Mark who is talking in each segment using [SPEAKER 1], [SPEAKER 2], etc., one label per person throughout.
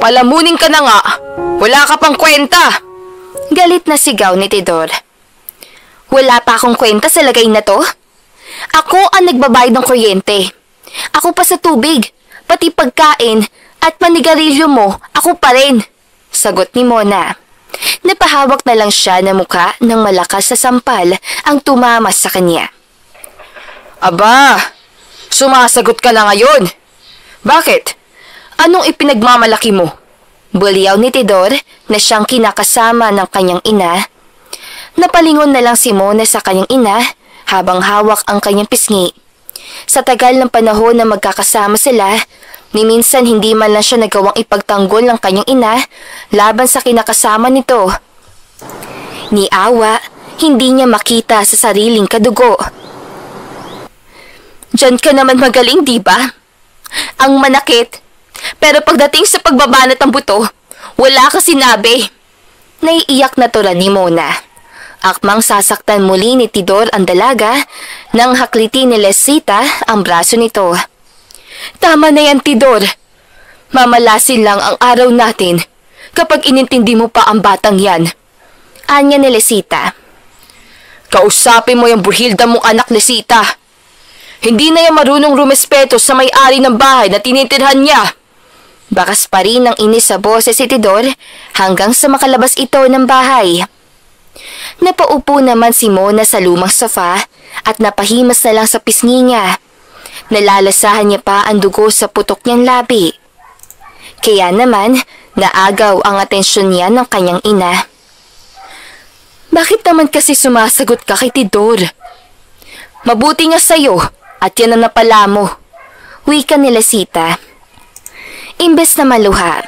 [SPEAKER 1] Palamunin ka na nga! Wala ka pang kwenta!
[SPEAKER 2] Galit na sigaw ni Tidor. Wala pa akong kwenta sa lagay na to? Ako ang nagbabayad ng kuryente. Ako pa sa tubig, pati pagkain at manigarilyo mo, ako pa rin. Sagot ni Mona. Napahawak na lang siya ng muka ng malakas sa sampal ang tumama sa kanya.
[SPEAKER 1] Aba, sumasagot ka na ngayon. Bakit? Anong ipinagmamalaki mo?
[SPEAKER 2] Buliyaw ni Tidor na siyang kinakasama ng kanyang ina. Napalingon na lang si Mona sa kanyang ina habang hawak ang kanyang pisngi. Sa tagal ng panahon na magkakasama sila, ni minsan hindi man lang siya nagawang ipagtanggol ng kanyang ina laban sa kinakasama nito. Ni awa, hindi niya makita sa sariling kadugo. Diyan ka naman magaling, di ba? Ang manakit. Pero pagdating sa pagbabanat ng buto, wala ka sinabi. Naiiyak na tulan ni Mona. Akmang sasaktan muli ni Tidor ang dalaga nang hakliti ni Lesita ang braso nito. Tama na yan, Tidor. Mamalasin lang ang araw natin kapag inintindi mo pa ang batang yan. Anya ni Lesita.
[SPEAKER 1] Kausapin mo yung burhilda mong anak, Lesita. Hindi na yan marunong rumespeto sa may-ari ng bahay na tinitirhan niya.
[SPEAKER 2] Bakas pa rin ang inis sa boses si Tidor hanggang sa makalabas ito ng bahay. Napaupo naman si Mona sa lumang sofa at napahimas na lang sa pisngi niya. Nalalasahan niya pa ang dugo sa putok niyang labi. Kaya naman, naagaw ang atensyon niya ng kanyang ina. Bakit naman kasi sumasagot ka kay Tidor? Mabuti nga sa'yo at yan ang napala mo. Wika ni Lesita. Imbes na maluha,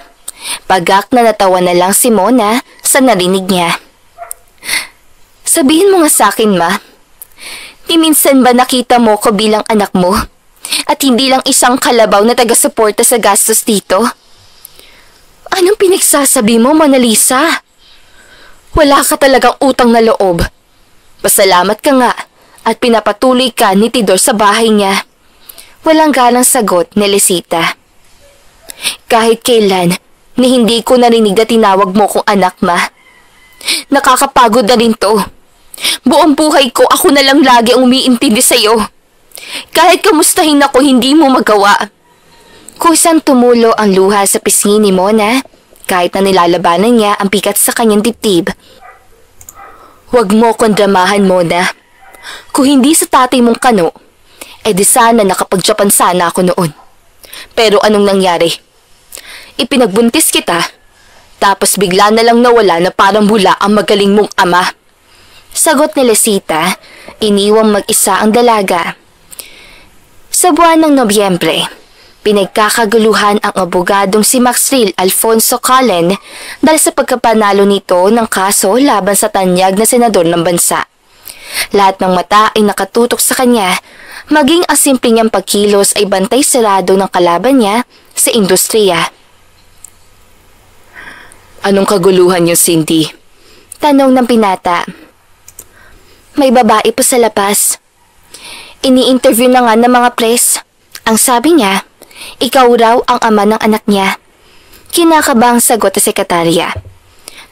[SPEAKER 2] pagak na natawa na lang si Mona sa narinig niya. Sabihin mo nga sa akin, ma. Di minsan ba nakita mo ko bilang anak mo? At hindi lang isang kalabaw na taga-suporta sa gastos dito? Anong pinagsasabi mo, Mona Lisa? Wala ka talagang utang na loob. Pasalamat ka nga at pinapatuloy ka ni Tidor sa bahay niya. Walang galang sagot ni Lesita. Kahit kailan, ni hindi ko narinig na tinawag mo kong anak, ma. Nakakapagod na rin to. Buong buhay ko ako na lang lagi ang umiintindi sa'yo. Kahit kamustahin ako, hindi mo magawa. Kusang tumulo ang luha sa pisngi ni Mona, kahit na nilalabanan niya ang bigat sa kanyang dibdib. Huwag mo kong dramahan, Mona. Kung hindi sa tatay mong kano, di sana nakapag-Japan sana ako noon. Pero anong nangyari? Ipinagbuntis kita, tapos bigla na lang nawala na parang bula ang magaling mong ama. Sagot ni Lesita, iniwang mag-isa ang dalaga. Sa buwan ng Nobyembre, pinagkakaguluhan ang abogadong si Maxfield Alfonso Cullen dahil sa pagkapanalo nito ng kaso laban sa tanyag na senador ng bansa. Lahat ng mata ay nakatutok sa kanya, maging ang simple niyang pagkilos ay bantay sarado ng kalaban niya sa industriya.
[SPEAKER 1] Anong kaguluhan niyo, Cindy?
[SPEAKER 2] Tanong ng binata. May babae po sa labas. Ini-interview na nga ng mga press. Ang sabi niya, ikaw raw ang ama ng anak niya. Kinakabang sagot sa sekretarya.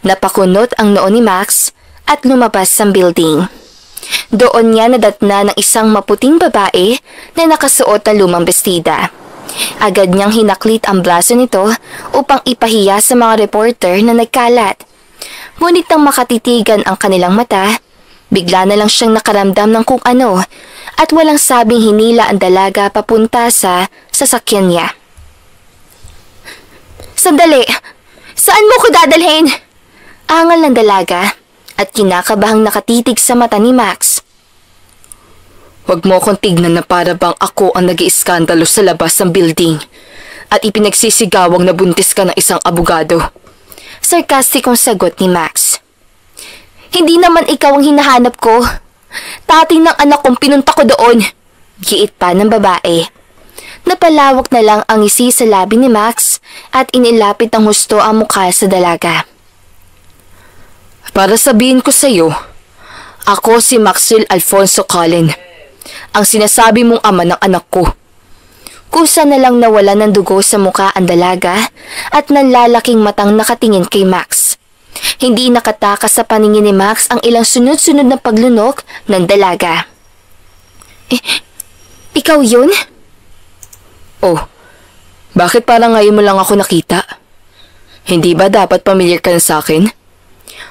[SPEAKER 2] Napakunot ang noo ni Max at lumabas sa building. Doon niya nadatna ng isang maputing babae na nakasuot na lumang bestida. Agad niyang hinaklit ang braso nito upang ipahiya sa mga reporter na nagkalat. Ngunit nang makatitigan ang kanilang mata, bigla na lang siyang nakaramdam ng kung ano at walang sabing hinila ang dalaga papunta sa sasakyan niya. Sandali! Saan mo ko dadalhin? Angal ng dalaga at kinakabahang nakatitig sa mata ni Max.
[SPEAKER 1] Huwag mo akong tignan na para bang ako ang nag-iiskandalo sa labas ng building at ipinagsisigawang nabuntis ka ng isang abogado.
[SPEAKER 2] Sarkastikong sagot ni Max. Hindi naman ikaw ang hinahanap ko. Tatay ng anak kong pinunta ko doon. Giit pa ng babae. Napalawak na lang ang ngisi sa labi ni Max at inilapit ng husto ang mukha sa dalaga.
[SPEAKER 1] Para sabihin ko sa iyo, ako si Maxfield Alfonso Cullen, ang sinasabi mong ama ng anak ko.
[SPEAKER 2] Kusa na lang nawala ng dugo sa mukha ang dalaga at nanlalaking matang nakatingin kay Max. Hindi nakatakas sa paningin ni Max ang ilang sunod-sunod na paglunok ng dalaga. Ikaw yun?
[SPEAKER 1] Oh, bakit parang ngayon mo lang ako nakita? Hindi ba dapat pamilyar ka na sa akin?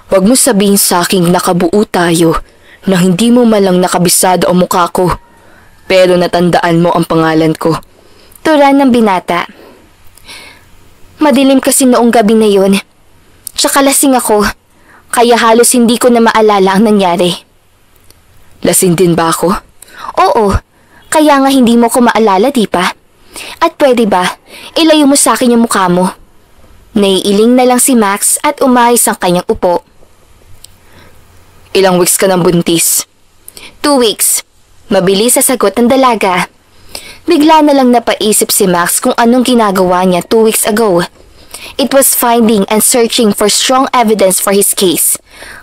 [SPEAKER 1] Huwag mo sabihin sa aking nakabuo tayo na hindi mo malang nakabisado ang mukha ko, pero natandaan mo ang pangalan ko.
[SPEAKER 2] Turan ng binata. Madilim kasi noong gabi na yun. Tsaka lasing ako, kaya halos hindi ko na maalala ang nangyari.
[SPEAKER 1] Lasing din ba ako?
[SPEAKER 2] Oo, kaya nga hindi mo ko maalala, di ba? At pwede ba, ilayo mo sa akin yung mukha mo? Naiiling na lang si Max at umayos ang kanyang upo.
[SPEAKER 1] Ilang weeks ka ng buntis?
[SPEAKER 2] 2 weeks. Mabilis sa sagot ng dalaga. Bigla na lang napaisip si Max kung anong ginagawa niya 2 weeks ago. It was finding and searching for strong evidence for his case.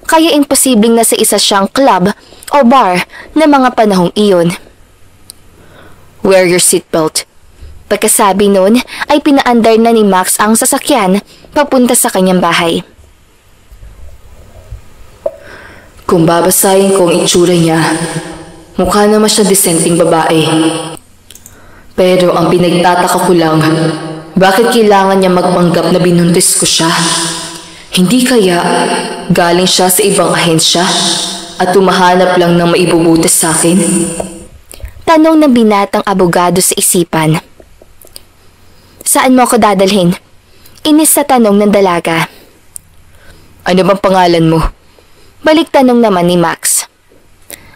[SPEAKER 2] Kaya imposibleng nasa isa siyang club o bar na mga panahong iyon.
[SPEAKER 1] Wear your seatbelt.
[SPEAKER 2] Pagkasabi nun ay pinaandar na ni Max ang sasakyan papunta sa kanyang bahay.
[SPEAKER 1] Kung babasahin ko ang itsura niya, mukha naman siya disenteng babae. Pero ang pinagtataka ko lang, bakit kailangan niya magpanggap na binuntis ko siya? Hindi kaya galing siya sa ibang ahensya at tumahanap lang ng maibubutas sa akin?
[SPEAKER 2] Tanong ng binatang abogado sa isipan. Saan mo ako dadalhin? Inis sa tanong ng dalaga.
[SPEAKER 1] Ano bang pangalan mo?
[SPEAKER 2] Balik tanong naman ni Max.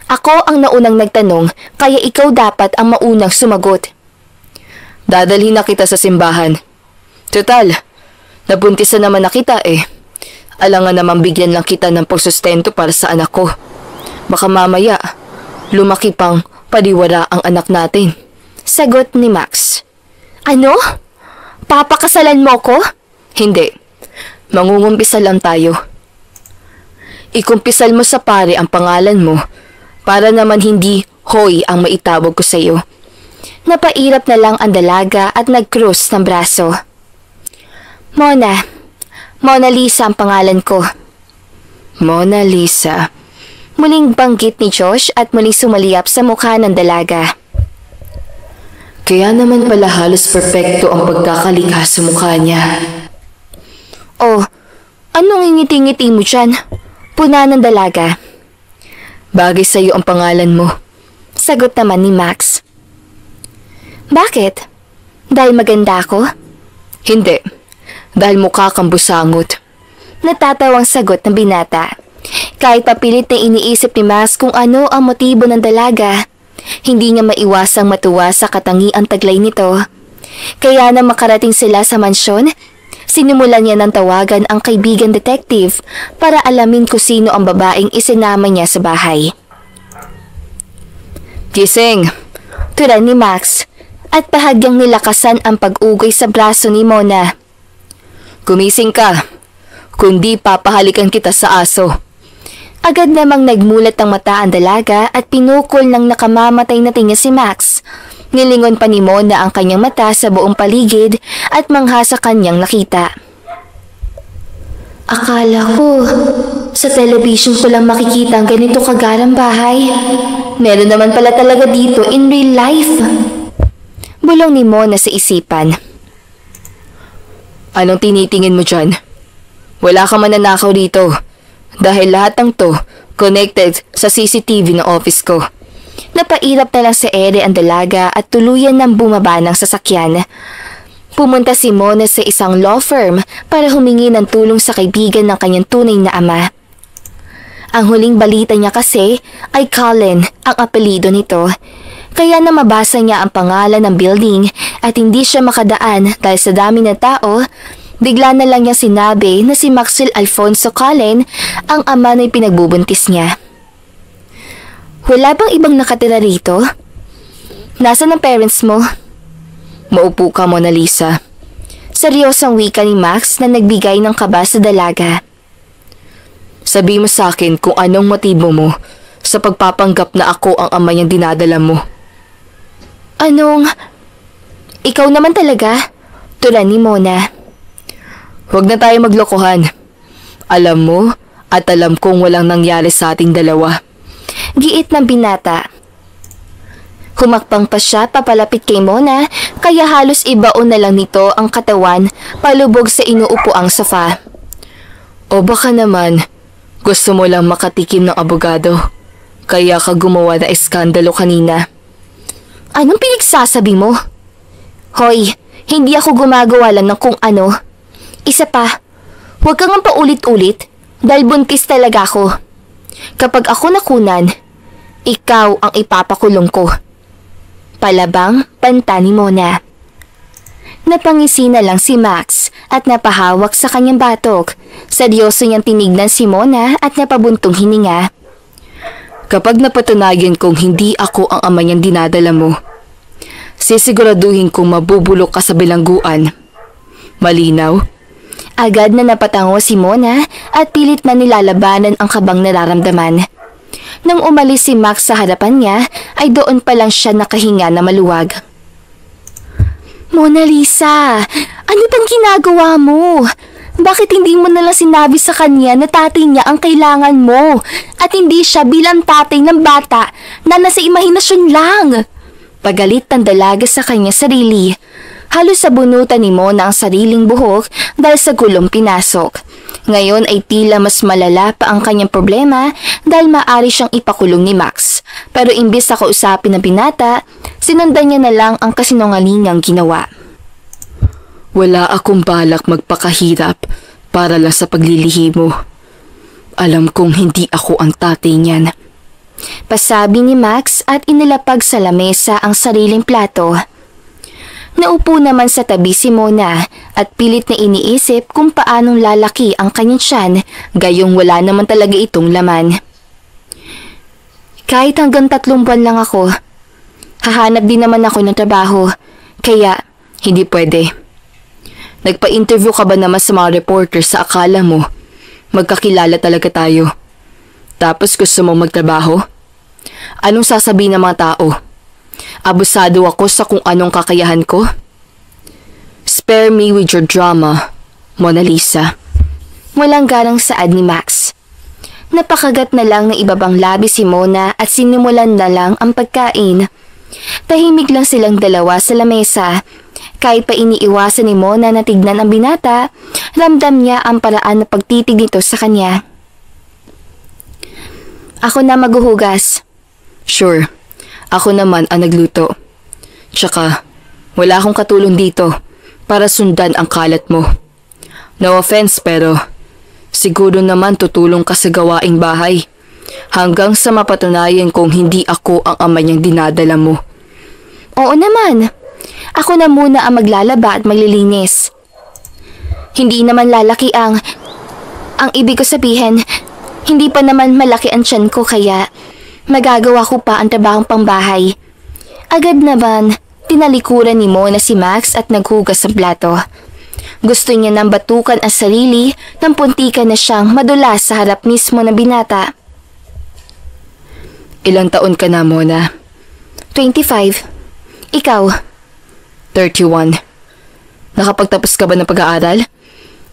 [SPEAKER 2] Ako ang naunang nagtanong, kaya ikaw dapat ang maunang sumagot.
[SPEAKER 1] Dadalhin na kita sa simbahan. Total, nabuntisan naman na kita eh. Alangan naman bigyan lang kita ng pagsustento para sa anak ko. Baka mamaya, lumaki pang padiwara ang anak natin.
[SPEAKER 2] Sagot ni Max. Ano? Papakasalan mo ko?
[SPEAKER 1] Hindi. Mangungumpisal lang tayo. Ikumpisal mo sa pare ang pangalan mo para naman hindi Hoy ang maitawag ko sa iyo.
[SPEAKER 2] Napairap na lang ang dalaga at nag-cross ng braso. Mona. Mona Lisa ang pangalan ko.
[SPEAKER 1] Mona Lisa.
[SPEAKER 2] Muling banggit ni Josh at muling sumaliyap sa mukha ng dalaga.
[SPEAKER 1] Kaya naman pala halos perpekto ang pagkakalikha sa mukha niya.
[SPEAKER 2] Oh, anong ingiti-ngiti mo dyan? Puna ng dalaga.
[SPEAKER 1] Bagay sa iyo ang pangalan mo.
[SPEAKER 2] Sagot naman ni Max. Bakit? Dahil maganda ako?
[SPEAKER 1] Hindi. Dahil mukha kang busangot.
[SPEAKER 2] Natatawang sagot ng binata. Kahit papilit na iniisip ni Max kung ano ang motibo ng dalaga, hindi niya maiwasang matuwa sa katangiang taglay nito. Kaya na makarating sila sa mansyon, sinimulan niya ng tawagan ang kaibigan detective para alamin kung sino ang babaeng isinama niya sa bahay.
[SPEAKER 1] Gising!
[SPEAKER 2] Turan ni Max at bahagyang nilakasan ang pag-ugoy sa braso ni Mona.
[SPEAKER 1] Gumising ka, kundi papahalikan kita sa aso.
[SPEAKER 2] Agad namang nagmulat ang mata ang dalaga at pinukol ng nakamamatay na tinga si Max. Nilingon pa ni Mona ang kanyang mata sa buong paligid at mangha sa kanyang nakita. Akala ko, sa television ko lang makikita ang ganito kagarang bahay. Meron naman pala talaga dito in real life. Bulong ni Mona sa isipan.
[SPEAKER 1] Anong tinitingin mo dyan? Wala ka mananakaw dito. Dahil lahat ng to connected sa CCTV ng office ko.
[SPEAKER 2] Napairap na lang sa ere ang dalaga at tuluyan ng bumaba ng sasakyan. Pumunta si Mona sa isang law firm para humingi ng tulong sa kaibigan ng kanyang tunay na ama. Ang huling balita niya kasi ay Colin ang apelido nito. Kaya na mabasa niya ang pangalan ng building at hindi siya makadaan dahil sa dami ng tao. Bigla na lang niya sinabi na si Maxwell Alfonso Colin ang ama na pinagbubuntis niya. Wala bang ibang nakatira rito? Nasaan ang parents mo?
[SPEAKER 1] Maupo ka, Mona Lisa.
[SPEAKER 2] Seryosang wika ni Max na nagbigay ng kaba sa dalaga.
[SPEAKER 1] Sabi mo sa akin kung anong motibo mo sa pagpapanggap na ako ang ama niyang dinadala mo.
[SPEAKER 2] Anong? Ikaw naman talaga, turan ni Mona.
[SPEAKER 1] Huwag na tayo maglokohan. Alam mo at alam kong walang nangyari sa ating dalawa.
[SPEAKER 2] Giit ng binata. Humakbang pa siya papalapit kay Mona, kaya halos ibaon na lang nito ang katawan palubog sa inuupuang sofa.
[SPEAKER 1] O baka naman, gusto mo lang makatikim ng abogado, kaya ka gumawa na eskandalo kanina.
[SPEAKER 2] Anong pinagsasabi mo? Hoy, hindi ako gumagawa lang ng kung ano. Isa pa, huwag kang paulit-ulit dahil buntis talaga ako. Kapag ako nakunan, ikaw ang ipapakulong ko. Palabang banta ni Mona. Napangisi na lang si Max at napahawak sa kanyang batok. Seryoso niyang tinignan si Mona at napabuntong hininga.
[SPEAKER 1] Kapag napatunayan kong hindi ako ang ama niyang dinadala mo, sisiguraduhin kong mabubulok ka sa bilangguan. Malinaw?
[SPEAKER 2] Agad na napatango si Mona at pilit na nilalabanan ang kabang nararamdaman. Nang umalis si Max sa harapan niya, ay doon pa lang siya nakahinga na maluwag. Mona Lisa, ano bang ginagawa mo? Bakit hindi mo nalang sinabi sa kanya na tatay niya ang kailangan mo at hindi siya bilang tatay ng bata na nasa imahinasyon lang? Pagalit ang dalaga sa kanya sarili. Halos sabunutan ni Mona ang sariling buhok dahil sa gulong pinasok. Ngayon ay tila mas malala pa ang kanyang problema dahil maaari siyang ipakulong ni Max. Pero imbis na kausapin ng binata, sinundan niya na lang ang kasinungalingang ginawa.
[SPEAKER 1] Wala akong balak magpakahirap para lang sa paglilihi mo. Alam kong hindi ako ang tatay niyan.
[SPEAKER 2] Pasabi ni Max at inilapag sa lamesa ang sariling plato. Naupo naman sa tabi si Mona at pilit na iniisip kung paanong lalaki ang kanyang tiyan, gayong wala naman talaga itong laman. Kahit hanggang 3 buwan lang ako, hahanap din naman ako ng trabaho, kaya
[SPEAKER 1] hindi pwede. Nagpa-interview ka ba naman sa mga reporter sa akala mo magkakilala talaga tayo? Tapos gusto mong magtrabaho? Anong sasabihin ng mga tao? Abusado ako sa kung anong kakayahan ko? Spare me with your drama, Mona Lisa.
[SPEAKER 2] Walang garang saad ni Max. Napakagat na lang ng ibabang labi si Mona at sinimulan na lang ang pagkain. Tahimik lang silang dalawa sa lamesa. Kahit pa iniiwasan ni Mona na tignan ang binata, ramdam niya ang paraan na pagtitig nito sa kanya. Ako na maghuhugas.
[SPEAKER 1] Sure, ako naman ang nagluto. Tsaka, wala akong katulong dito para sundan ang kalat mo. No offense pero, siguro naman tutulong ka sa gawaing bahay hanggang sa mapatunayan kong hindi ako ang ama niyang dinadala mo.
[SPEAKER 2] Oo naman. Ako na muna ang maglalaba at maglilinis. Hindi naman lalaki ang ibig ko sabihin, hindi pa naman malaki ang tiyan ko kaya magagawa ko pa ang trabahong pangbahay. Agad naman, tinalikuran ni Mona si Max at naghugas ng plato. Gusto niya nang batukan ang sarili nang puntikan na siyang madulas sa harap mismo ng binata.
[SPEAKER 1] Ilang taon ka na, Mona?
[SPEAKER 2] 25. Ikaw?
[SPEAKER 1] 31. Nakapagtapos ka ba ng pag-aaral?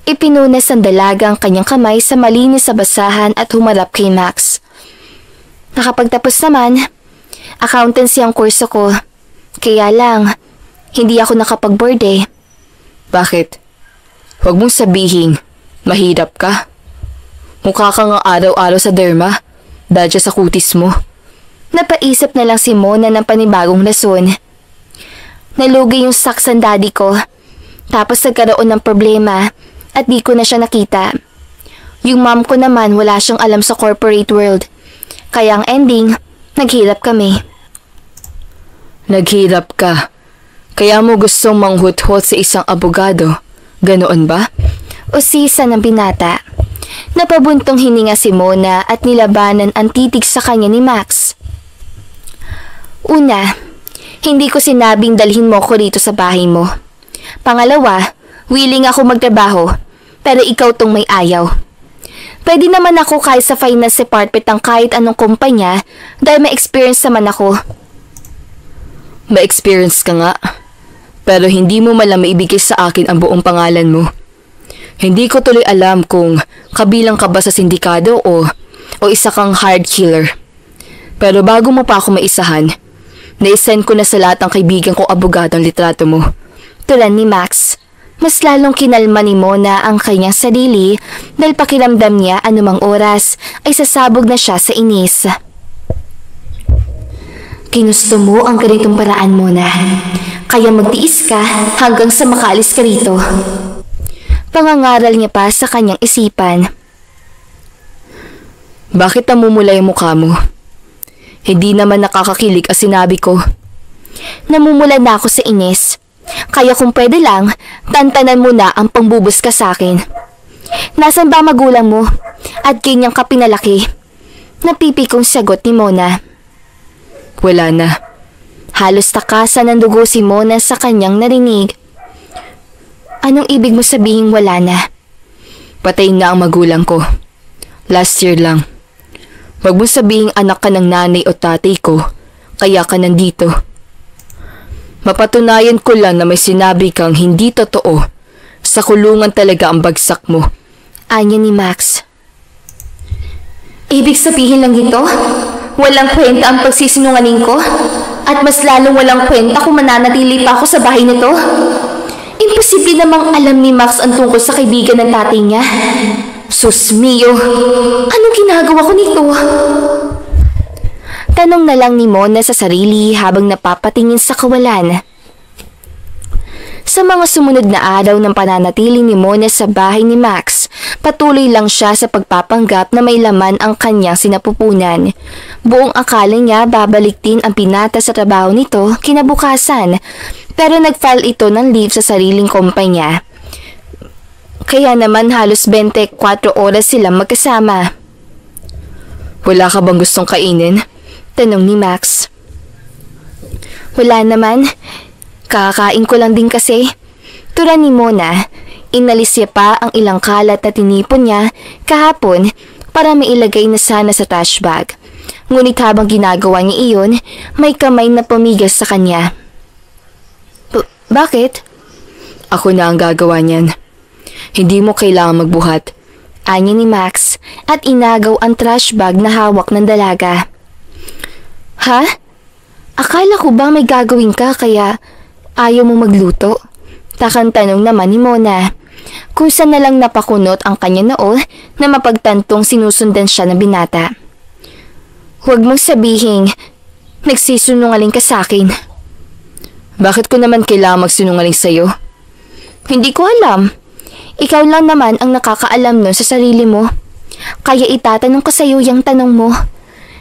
[SPEAKER 2] Ipinunas ng dalaga ang kanyang kamay sa malinis sa basahan at humarap kay Max. Nakapagtapos naman. Accountancy ang kurso ko. Kaya lang, hindi ako nakapag-board eh.
[SPEAKER 1] Bakit? Huwag mong sabihin, mahirap ka. Mukha kang araw-araw sa derma dahil sa kutis mo.
[SPEAKER 2] Napaisip na lang si Mona ng panibagong rason. Nalugi yung stocks ng daddy ko. Tapos nagkaroon ng problema at di ko na siya nakita. Yung mom ko naman wala siyang alam sa corporate world. Kaya ang ending, naghirap kami.
[SPEAKER 1] Naghirap ka? Kaya mo gustong manghut-hut sa isang abogado? Ganoon ba?
[SPEAKER 2] Usisa ng binata. Napabuntong hininga si Mona at nilabanan ang titig sa kanya ni Max. Una, hindi ko sinabing dalhin mo ko rito sa bahay mo. Pangalawa, willing ako magtrabaho, pero ikaw tong may ayaw. Pwede naman ako kahit sa finance department ng kahit anong kumpanya dahil may experience naman ako.
[SPEAKER 1] May experience ka nga, pero hindi mo malang maibigay sa akin ang buong pangalan mo. Hindi ko tuloy alam kung kabilang ka ba sa sindikado o isa kang hired killer. Pero bago mo pa ako maisahan, na-send ko na sa lahat ng kaibigan ko abogado ang litrato mo.
[SPEAKER 2] Tulad ni Max, mas lalong kinalma ni Mona ang kanyang sarili dahil pakiramdam niya anumang oras ay sasabog na siya sa inis. Ginusto mo ang ganitong paraan, Mona. Kaya magtiis ka hanggang sa makaalis ka rito. Pangangaral niya pa sa kanyang isipan.
[SPEAKER 1] Bakit namumula yung mukha mo? Hindi naman nakakakilig ang sinabi ko.
[SPEAKER 2] Namumula na ako sa inis. Kaya kung pwede lang, tantanan mo na ang pangbubus ka sa akin. Nasaan ba magulang mo? At kanyang ka pinalaki? Napipikong sagot ni Mona.
[SPEAKER 1] Wala na.
[SPEAKER 2] Halos takasan ng dugo si Mona sa kanyang narinig. Anong ibig mo sabihing wala na?
[SPEAKER 1] Patay na ang magulang ko. Last year lang. Wag mo sabihing anak ka ng nanay o tatay ko, kaya ka nandito. Mapatunayan ko lang na may sinabi kang hindi totoo. Sa kulungan talaga ang bagsak mo.
[SPEAKER 2] Anya ni Max. Ibig sabihin lang ito? Walang kwenta ang pagsisinungaling ko? At mas lalong walang kwenta kung mananatili pa ako sa bahay nito? Imposible namang alam ni Max ang tungkol sa kaibigan ng tatay niya. Sus mio, anong ginagawa ko nito? Tanong na lang ni Mona sa sarili habang napapatingin sa kawalan. Sa mga sumunod na araw ng pananatili ni Mona sa bahay ni Max, patuloy lang siya sa pagpapanggap na may laman ang kanyang sinapupunan. Buong akala niya babalik din ang pinata sa trabaho nito kinabukasan, pero nag-file ito ng leave sa sariling kumpanya. Kaya naman halos 24 oras silang magkasama.
[SPEAKER 1] Wala ka bang gustong kainin?
[SPEAKER 2] Tanong ni Max. Wala naman. Kakain ko lang din kasi. Tura ni Mona, inalis niya pa ang ilang kalat na tinipon niya kahapon para mailagay na sana sa trash bag. Ngunit habang ginagawa niya iyon, may kamay na pumigas sa kanya. Bakit?
[SPEAKER 1] Ako na ang gagawa niyan. Hindi mo kailangan magbuhat.
[SPEAKER 2] Anya ni Max at inagaw ang trash bag na hawak ng dalaga. Ha? Akala ko ba may gagawin ka kaya ayaw mo magluto? Takang tanong naman ni Mona. Kung saan na lang napakunot ang kanya noo na mapagtantong sinusundan siya ng binata. Huwag mong sabihing nagsisunungaling ka sa akin.
[SPEAKER 1] Bakit ko naman kailangan magsinungaling sa'yo?
[SPEAKER 2] Hindi ko alam. Ikaw lang naman ang nakakaalam nun sa sarili mo. Kaya itatanong ko sa'yo yung tanong mo.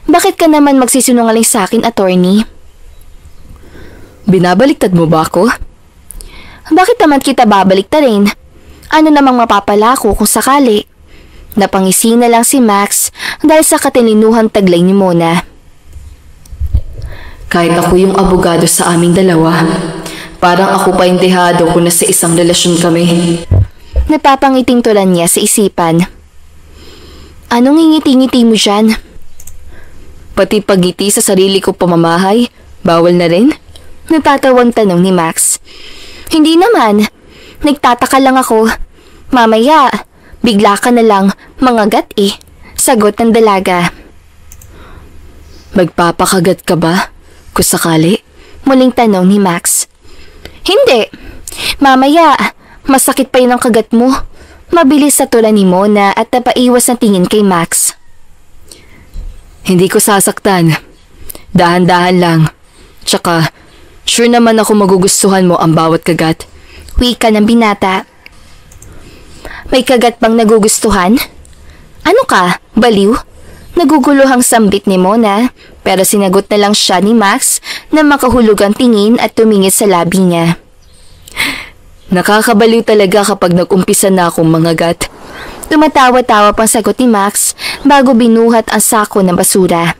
[SPEAKER 2] Bakit ka naman magsisinungaling sa akin, attorney?
[SPEAKER 1] Binabaliktad mo ba ako?
[SPEAKER 2] Bakit naman kita babaliktarin? Ano namang mapapala ko kung sakali? Napangisi na lang si Max dahil sa katilinuhang taglay ni Mona.
[SPEAKER 1] Kahit ako yung abogado sa aming dalawa, parang ako pa yung dehado kung nasa isang relasyon kami.
[SPEAKER 2] Napapangiting tulan niya sa isipan. Anong ngingiti-ngiti mo dyan?
[SPEAKER 1] Pati pagiti sa sarili ko pamamahay, bawal na rin?
[SPEAKER 2] Natatawang tanong ni Max. Hindi naman. Nagtataka lang ako. Mamaya, bigla ka na lang mangagat eh. Sagot ng dalaga.
[SPEAKER 1] Magpapakagat ka ba? Kung sakali?
[SPEAKER 2] Muling tanong ni Max. Hindi. Mamaya, masakit pa yun ang kagat mo. Mabilis sa tula ni Mona at napaiwas na tingin kay Max.
[SPEAKER 1] Hindi ko sasaktan. Dahan-dahan lang. Tsaka, sure naman ako magugustuhan mo ang bawat kagat.
[SPEAKER 2] Wika ng binata. May kagat bang nagugustuhan? Ano ka, baliw? Naguguluhang sambit ni Mona, pero sinagot na lang siya ni Max na makahulugang tingin at tumingin sa labi niya.
[SPEAKER 1] Nakakabaliw talaga kapag nag-umpisa na akong mangagat.
[SPEAKER 2] Tumatawa-tawa pang sagot ni Max bago binuhat ang sako ng basura.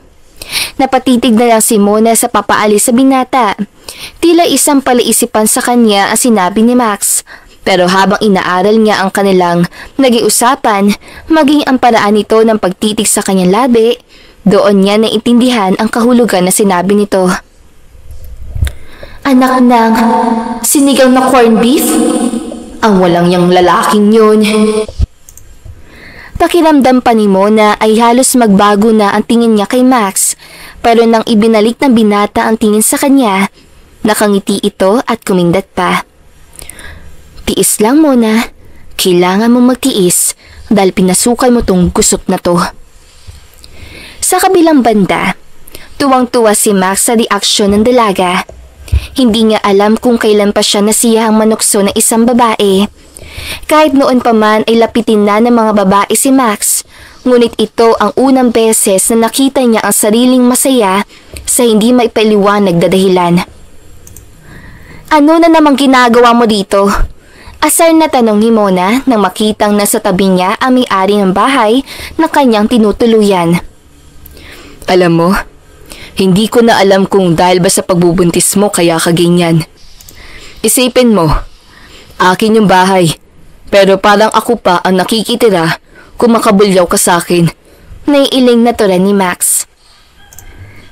[SPEAKER 2] Napatitig na lang si Mona sa papaalis sa binata. Tila isang palaisipan sa kanya ang sinabi ni Max. Pero habang inaaral niya ang kanilang nag-iusapan, maging ang paraan nito ng pagtitig sa kanyang labi, doon niya naiintindihan ang kahulugan na sinabi nito. Anak ng sinigang na corned beef?
[SPEAKER 1] Ang walang yang lalaking yun.
[SPEAKER 2] Pakiramdam pa ni Mona ay halos magbago na ang tingin niya kay Max, pero nang ibinalik ng binata ang tingin sa kanya, nakangiti ito at kumindat pa. Tiis lang, Mona. Kailangan mong magtiis dahil pinasukan mo tong gusot na to. Sa kabilang banda, tuwang-tuwa si Max sa reaksyon ng dalaga. Hindi niya alam kung kailan pa siya nasiyahang manukso ng isang babae. Kahit noon pa man ay lapitin na ng mga babae si Max, ngunit ito ang unang beses na nakita niya ang sariling masaya sa hindi maipaliwanag na dahilan. Ano na namang ginagawa mo dito? Asar na tanong ni Mona nang makitang nasa tabi niya ang may-ari ng bahay na kanyang tinutuluyan.
[SPEAKER 1] Alam mo, hindi ko na alam kung dahil ba sa pagbubuntis mo kaya ka ganyan. Isipin mo, akin yung bahay, pero parang ako pa ang nakikitira kung makabulyaw ka sa akin.
[SPEAKER 2] Naiiling na tura ni Max.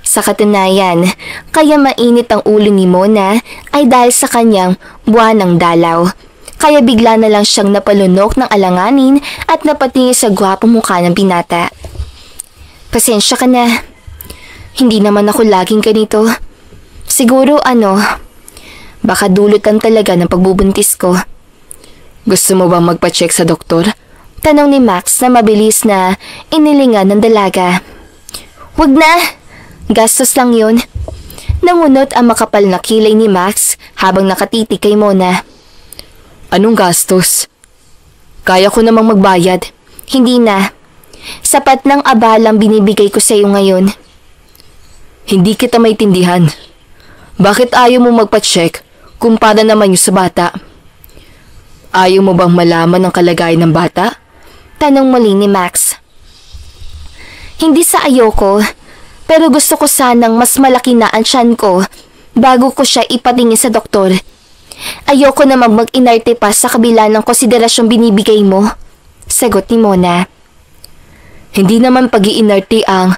[SPEAKER 2] Sa katunayan, kaya mainit ang ulo ni Mona ay dahil sa kanyang buwan ng dalaw. Kaya bigla na lang siyang napalunok ng alanganin at napatingin sa gwapong mukha ng binata. Pasensya ka na. Hindi naman ako laging ganito. Siguro baka dulutan talaga ng pagbubuntis ko.
[SPEAKER 1] Gusto mo bang magpa-check sa doktor?
[SPEAKER 2] Tanong ni Max na mabilis na inilingan ng dalaga. Wag na! Gastos lang yun. Nangunot ang makapal na kilay ni Max habang nakatitig kay Mona.
[SPEAKER 1] Anong gastos? Kaya ko namang magbayad.
[SPEAKER 2] Hindi na. Sapat ng abalang binibigay ko sa iyo ngayon.
[SPEAKER 1] Hindi kita maintindihan. Bakit ayaw mo magpa-check kung para naman yung sa bata? Ayaw mo bang malaman ang kalagayan ng bata?
[SPEAKER 2] Tanong muli ni Max. Hindi sa ayoko, pero gusto ko sanang mas malaki na ang tiyan ko bago ko siya ipatingin sa doktor. Ayoko namang mag-inarte pa sa kabila ng konsiderasyong binibigay mo. Sagot ni Mona.
[SPEAKER 1] Hindi naman pag-iinarte ang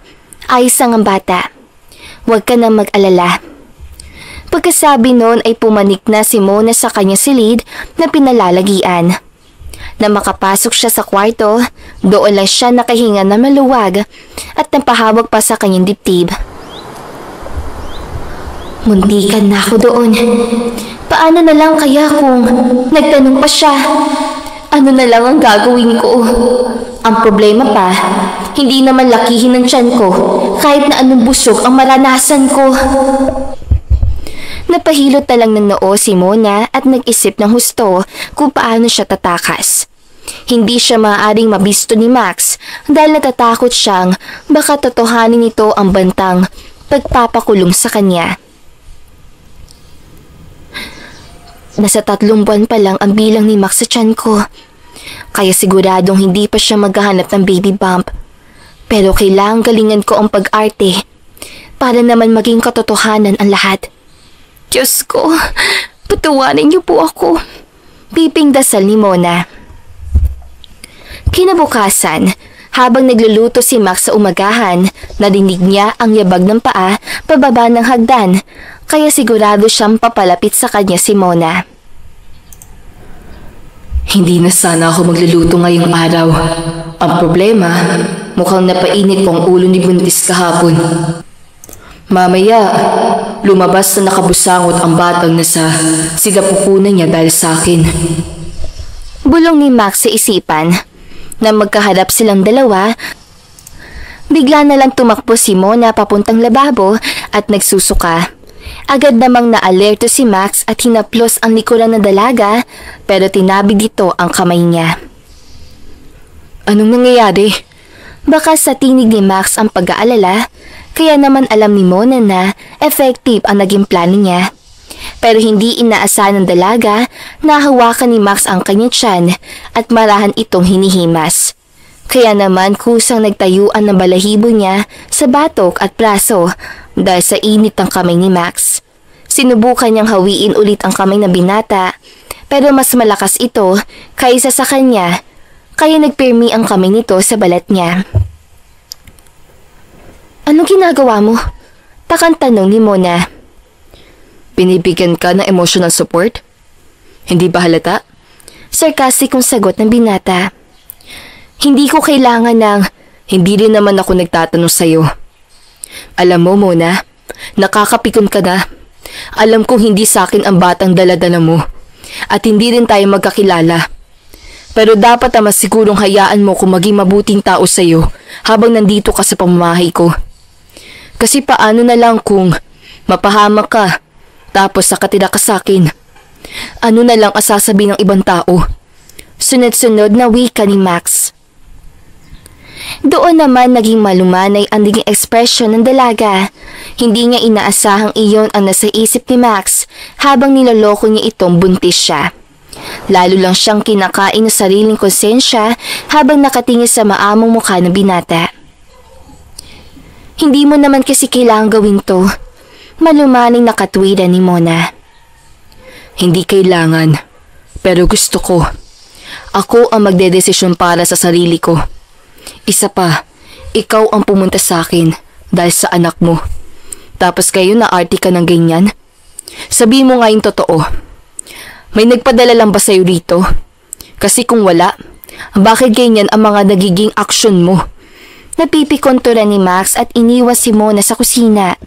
[SPEAKER 2] ayos ang bata. Huwag ka na mag-alala. Pagkasabi noon ay pumanik na si Mona sa kanyang silid na pinalalagian. Na makapasok siya sa kwarto, doon lang siya nakahinga na maluwag at napahawag pa sa kanyang dibdib. Muntikan na ako doon. Paano na lang kaya kung nagtanong pa siya? Ano na lang ang gagawin ko? Ang problema pa, hindi naman lakihin ng tiyan ko kahit na anong busog ang maranasan ko. Napahilot na lang ng noo si Mona at nag-isip ng husto kung paano siya tatakas. Hindi siya maaaring mabisto ni Max dahil natatakot siyang baka totohanin nito ang bantang pagpapakulong sa kanya. Nasa 3 buwan pa lang ang bilang ni Max sa tiyan ko. Kaya siguradong hindi pa siya maghahanap ng baby bump. Pero kailangang galingan ko ang pag-arte para naman maging katotohanan ang lahat. Diyos ko, patawarin niyo po ako. Piping dasal ni Mona. Kinabukasan, habang nagluluto si Max sa umagahan, narinig niya ang yabag ng paa pababa ng hagdan, kaya sigurado siyang papalapit sa kanya si Mona.
[SPEAKER 1] Hindi na sana ako magluluto ngayong araw. Ang problema, mukhang napainit ko ang ulo ni Buntis kahapon. Mamaya, lumabas na nakabusangot ang batang nasa sigapupunan niya dahil sa akin.
[SPEAKER 2] Bulong ni Max sa isipan. Na magkaharap silang dalawa, bigla na lang tumakbo si Mona papuntang lababo at nagsusuka. Agad namang naalerto si Max at hinaplos ang likuran ng dalaga pero tinabig dito ang kamay niya.
[SPEAKER 1] Anong nangyayari?
[SPEAKER 2] Baka sa tinig ni Max ang pag-aalala, kaya naman alam ni Mona na effective ang naging plano niya. Pero hindi inaasahan ng dalaga na hawakan ni Max ang kanyang tiyan at marahan itong hinihimas. Kaya naman kusang nagtayuan ng balahibo niya sa batok at braso dahil sa init ng kamay ni Max. Sinubukan niyang hawiin ulit ang kamay ng binata pero mas malakas ito kaysa sa kanya kaya nagpirmi ang kamay nito sa balat niya. Anong ginagawa mo? Takang tanong ni Mona.
[SPEAKER 1] Binibigyan ka ng emotional support? Hindi ba halata?
[SPEAKER 2] Sarkastikong sagot ng binata. Hindi ko kailangan ng...
[SPEAKER 1] Hindi rin naman ako nagtatanong sa'yo. Alam mo, Mona, nakakapikon ka na. Alam kong hindi sa'kin ang batang daladala mo. At hindi rin tayo magkakilala. Pero dapat mas sigurong hayaan mo kung maging mabuting tao sa'yo habang nandito ka sa pamamahay ko. Kasi paano na lang kung mapahamak ka tapos nakatira ka sa'kin? Ano na lang ang sasabihin ng ibang tao?
[SPEAKER 2] Sunod-sunod na wika ni Max. Doon naman naging malumanay ang naging ekspresyon ng dalaga. Hindi niya inaasahang iyon ang nasa isip ni Max habang niloloko niya itong buntis siya. Lalo lang siyang kinakain ng sariling konsensya habang nakatingin sa maamong mukha ng binata. Hindi mo naman kasi kailangang gawin to. Malumaning nakatwiran ni Mona.
[SPEAKER 1] Hindi kailangan, pero gusto ko. Ako ang magdedesisyon para sa sarili ko. Isa pa, ikaw ang pumunta sa akin dahil sa anak mo. Tapos kayo na arty ka ng ganyan? Sabi mo nga yung totoo. May nagpadala lang ba sa'yo dito? Kasi kung wala, bakit ganyan ang mga nagiging aksyon mo?
[SPEAKER 2] Napipikontura ni Max at iniwas si Mona sa kusina.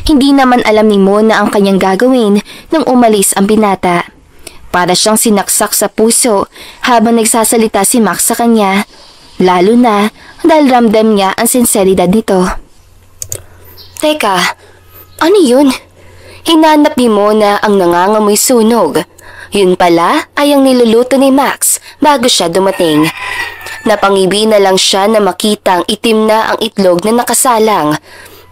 [SPEAKER 2] Hindi naman alam ni Mona ang kanyang gagawin nang umalis ang binata. Para siyang sinaksak sa puso habang nagsasalita si Max sa kanya. Lalo na dahil ramdam niya ang sinseridad nito. Teka, ano yun? Hinanap ni Mona ang nangangamoy sunog. Yun pala ay ang niluluto ni Max bago siya dumating. Napangibi na lang siya na makitang itim na ang itlog na nakasalang.